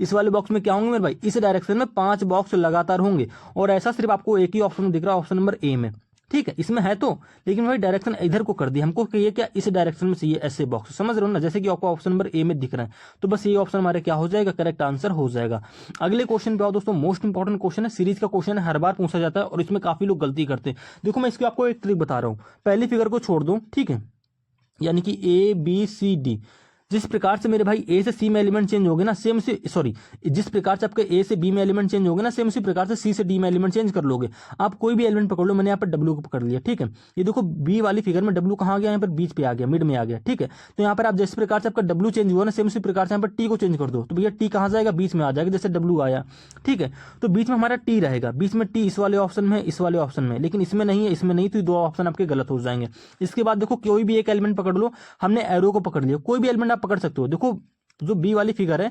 इस वाले बॉक्स में क्या होंगे मेरे भाई? इस डायरेक्शन में 5 बॉक्स लगातार होंगे, और ऐसा सिर्फ आपको एक ही ऑप्शन दिख रहा है, ऑप्शन नंबर ए में। ठीक है, इसमें है तो, लेकिन भाई डायरेक्शन इधर को कर दिया हमको कि ये क्या इस डायरेक्शन में चाहिए ऐसे बॉक्स, समझ रहे हो ना? जैसे कि आपको ऑप्शन नंबर ए में दिख रहा है, तो बस ये ऑप्शन हमारे क्या हो जाएगा? करेक्ट आंसर हो जाएगा। अगले क्वेश्चन पे आओ दोस्तों, मोस्ट इंपॉर्टेंट क्वेश्चन है, सीरीज का क्वेश्चन है, हर बार पूछा जाता है और इसमें काफी लोग गलती करते हैं। देखो मैं इसकी आपको एक ट्रिक बता रहा हूँ, पहली फिगर को छोड़ दो, ठीक है, यानी कि ए बी सी डी। जिस प्रकार से मेरे भाई ए से सी में एलिमेंट चेंज हो गए ना, सेम से सॉरी जिस प्रकार से आपके ए से बी में एलिमेंट चेंज हो गए ना, सेम उसी प्रकार से सी से डी में एलिमेंट चेंज कर लोगे। आप कोई भी एलिमेंट पकड़ लो, मैंने यहाँ पर डब्ल्यू को पकड़ लिया, ठीक है। ये देखो बी वाली फिगर में डब्ल्यू कहाँ गया? यहाँ पर बीच पे आ गया, मिड में आ गया, ठीक है। तो यहाँ पर आप जिस प्रकार से आपका डब्ल्यू चेंज हुआ ना, सेम उसी प्रकार से यहाँ पर टी को चेंज कर दो, तो भैया टी कहाँ जाएगा? बीच में आ जाएगा, जैसे डब्ल्यू आया, ठीक है। तो बीच में हमारा टी रहेगा, बीच में टी इस वाले ऑप्शन में, इस वाले ऑप्शन में, लेकिन इसमें नहीं है, इसमें नहीं, तो 2 ऑप्शन आपके गलत हो जाएंगे। इसके बाद देखो कोई भी एक एलिमेंट पकड़ लो, हमने एरो को पकड़ लिया, कोई भी एलिमेंट आप पकड़ सकते हो। देखो जो बी वाली फिगर है,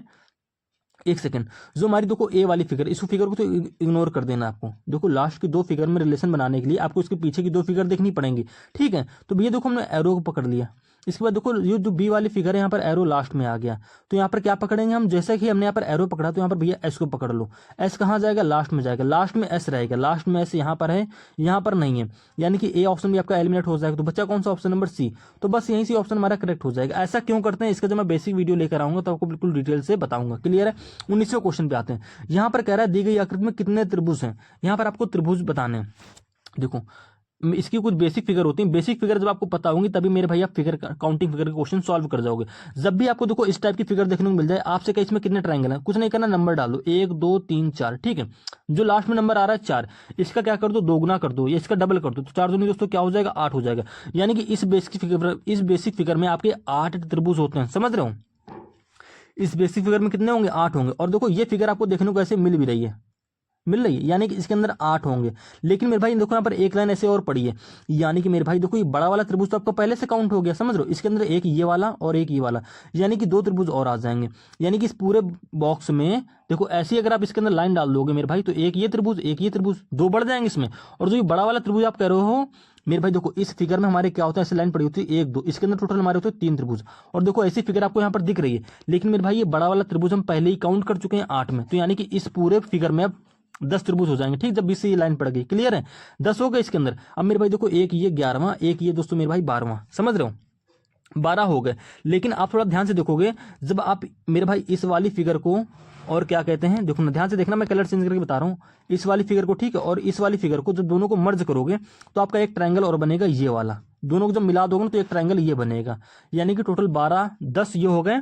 एक सेकंड, जो हमारी देखो ए वाली फिगर, इस फिगर को तो इग्नोर कर देना आपको। देखो लास्ट की 2 फिगर में रिलेशन बनाने के लिए आपको इसके पीछे की 2 फिगर देखनी पड़ेंगी, ठीक है। तो भैया देखो हमने एरो को पकड़ लिया। इसके बाद देखो ये जो बी वाली फिगर है, यहाँ पर एरो लास्ट में आ गया, तो यहाँ पर क्या पकड़ेंगे हम? जैसे कि हमने यहाँ पर एरो पकड़ा, तो यहाँ पर भैया एस को पकड़ लो। एस कहाँ जाएगा? लास्ट में जाएगा, लास्ट में एस रहेगा, लास्ट में एस यहाँ पर है, यहाँ पर नहीं है, यानी कि ए ऑप्शन भी आपका एलिमिनेट हो जाएगा। तो बच्चा कौन सा? Option number C. तो बस यहीं से ऑप्शन हमारा करेक्ट हो जाएगा। ऐसा क्यों करते हैं, इसका जब मैं बेसिक वीडियो लेकर आऊंगा तो आपको बिल्कुल डिटेल से बताऊंगा। क्लियर है? 19वें क्वेश्चन पे आते हैं। यहाँ पर कह रहा है दी गई आकृति में कितने त्रिभुज हैं? यहाँ पर आपको त्रिभुज बताने हैं। देखो इसकी कुछ बेसिक फिगर होती है, बेसिक फिगर जब आपको पता होंगी तभी मेरे भाई आप फिगर काउंटिंग फिगर के क्वेश्चन सॉल्व कर जाओगे। जब भी आपको देखो इस टाइप की फिगर देखने को मिल जाए, आपसे क्या इसमें कितने ट्रायंगल हैं? कुछ नहीं करना, नंबर डाल दो, 1 2 3 4, ठीक है। जो लास्ट में नंबर आ रहा है 4, इसका क्या कर दो? 2 गुना कर दो, या इसका डबल कर दो, तो 4 दूनी दोस्तों क्या हो जाएगा? 8 हो जाएगा। यानी कि इस बेसिक फिगर में आपके 8 त्रिभुज होते हैं, समझ रहे हो? इस बेसिक फिगर में कितने होंगे? 8 होंगे। और देखो ये फिगर आपको देखने को ऐसे मिल भी रही है, यानी कि इसके अंदर 8 होंगे। लेकिन मेरे भाई देखो यहाँ पर एक लाइन ऐसे और पड़ी है, यानी कि मेरे भाई देखो ये बड़ा वाला त्रिभुज तो आपको पहले से काउंट हो गया, समझ रहे हो? इसके अंदर एक ये वाला और एक ये वाला, यानी कि 2 त्रिभुज और आ जाएंगे। यानी कि इस पूरे बॉक्स में देखो ऐसी अगर आप इसके अंदर लाइन डाल दोगे मेरे भाई, तो एक ये त्रिभुज, एक ये त्रिभुज, 2 बढ़ जाएंगे इसमें। और जो ये बड़ा वाला त्रिभुज आप कह रहे हो मेरे भाई, देखो इस फिगर में हमारे क्या होता है? ऐसी लाइन पड़ी होती है 1 2, इसके अंदर टोटल हमारे होते हैं 3 त्रिभुज। और देखो ऐसी फिगर आपको यहाँ पर दिख रही है, लेकिन मेरे भाई ये बड़ा वाला त्रिभुज हम पहले ही काउंट कर चुके हैं 8 में, तो यानी कि इस पूरे फिगर में अब 10 त्रिभुज हो जाएंगे, ठीक। जब 20 से ये लाइन पड़ गई, क्लियर है? 10 हो गए इसके अंदर। अब मेरे भाई देखो एक ये 11वां, एक ये दोस्तों मेरे भाई 12वां, समझ रहे हो? 12 हो गए। लेकिन आप थोड़ा ध्यान से देखोगे, जब आप मेरे भाई इस वाली फिगर को और क्या कहते हैं, देखो ना ध्यान से देखना, मैं कलर चेंज करके बता रहा हूँ। इस वाली फिगर को, ठीक है, और इस वाली फिगर को जब दोनों को मर्ज करोगे तो आपका एक ट्रायंगल और बनेगा, ये वाला। दोनों को जब मिला दोगे तो एक ट्रायंगल ये बनेगा, यानी कि टोटल 12 10 ये हो गए।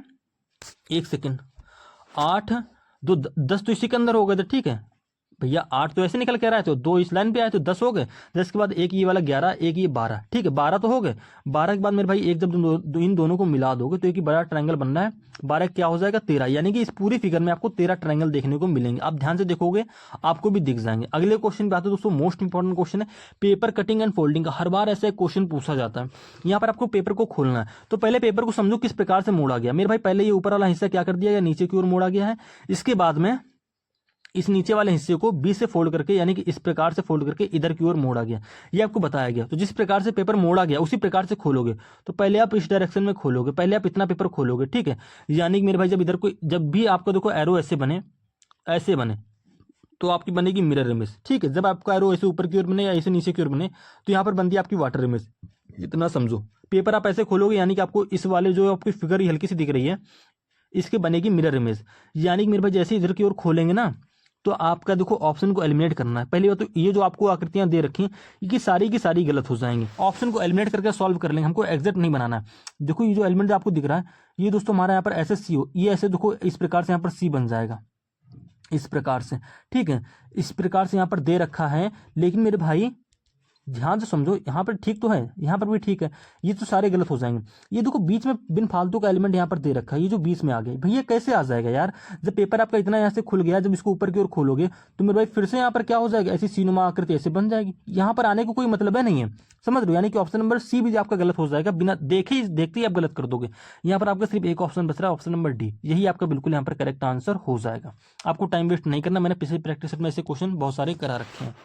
एक सेकेंड, 8 2 10 तो इसी के अंदर हो गए थे, ठीक है भैया। 8 तो ऐसे निकल के आ रहा है, तो 2 इस लाइन पे आए तो 10 हो गए। 10 के बाद एक ये वाला 11, एक ये 12, ठीक है, 12 तो हो गए। 12 के बाद मेरे भाई एक जब इन दोनों को मिला दोगे तो एक ही बड़ा ट्रायंगल बनना है। 12 क्या हो जाएगा? 13, यानी कि इस पूरी फिगर में आपको 13 ट्रायंगल देखने को मिलेंगे। आप ध्यान से देखोगे आपको भी दिख जाएंगे। अगले क्वेश्चन पे आते हैं दोस्तों, मोस्ट इंपॉर्टेंट क्वेश्चन है पेपर कटिंग एंड फोल्डिंग का। हर बार ऐसा एक क्वेश्चन पूछा जाता है। यहाँ पर आपको पेपर को खोलना है, तो पहले पेपर को समझो किस प्रकार से मोड़ा गया। मेरे भाई पहले ये ऊपर वाला हिस्सा क्या कर दिया गया? नीचे की ओर मोड़ा गया है। इसके बाद में इस नीचे वाले हिस्से को बी से फोल्ड करके, यानी कि इस प्रकार से फोल्ड करके इधर की ओर मोड़ा गया, ये आपको बताया गया। तो जिस प्रकार से पेपर मोड़ा गया उसी प्रकार से खोलोगे। तो पहले आप इस डायरेक्शन में खोलोगे, पहले आप इतना पेपर खोलोगे, ठीक है। यानी कि मेरे भाई जब इधर को, जब भी आपका देखो एरो ऐसे बने, ऐसे बने, तो आपकी बनेगी मिरर इमेज, ठीक है। जब आपका एरो ऐसे ऊपर की ओर बने या ऐसे नीचे की ओर बने, तो यहाँ पर बनती है आपकी वाटर इमेज। इतना समझो, पेपर आप ऐसे खोलोगे, यानी कि आपको इस वाले जो आपकी फिगर हल्की सी दिख रही है, इसकी बनेगी मिरर इमेज। यानी कि मेरे भाई जैसे इधर की ओर खोलेंगे ना, तो आपका देखो ऑप्शन को एलिमिनेट करना है। पहली बात तो ये जो आपको आकृतियां दे रखी हैं कि सारी की सारी गलत हो जाएंगी। ऑप्शन को एलिमिनेट करके सॉल्व कर लेंगे, हमको एग्जैक्ट नहीं बनाना है। देखो ये जो एलिमेंट आपको दिख रहा है, ये दोस्तों हमारा यहाँ पर ऐसे सी हो, ये ऐसे देखो इस प्रकार से यहाँ पर सी बन जाएगा, इस प्रकार से, ठीक है। इस प्रकार से यहाँ पर दे रखा है, लेकिन मेरे भाई ध्यान से समझो, यहाँ पर ठीक तो है, यहाँ पर भी ठीक है, ये तो सारे गलत हो जाएंगे। ये देखो बीच में बिन फालतू का एलिमेंट यहाँ पर दे रखा है, ये जो बीच में आ गया भैया कैसे आ जाएगा यार। जब पेपर आपका इतना यहाँ से खुल गया, जब इसको ऊपर की ओर खोलोगे तो मेरे भाई फिर से यहाँ पर क्या हो जाएगा, ऐसी सीनुमा आकृति ऐसे बन जाएगी। यहाँ पर आने को कोई मतलब है नहीं है, समझ रहे हो। यानी कि ऑप्शन नंबर सी भी आपका गलत हो जाएगा, बिना देखते ही आप गलत कर दोगे। यहाँ पर आपका सिर्फ एक ऑप्शन बच रहा है, ऑप्शन नंबर डी, यही आपका बिल्कुल यहाँ पर करेक्ट आंसर हो जाएगा। आपको टाइम वेस्ट नहीं करना, मैंने पिछली प्रैक्टिस में ऐसे क्वेश्चन बहुत सारे करा रखे हैं।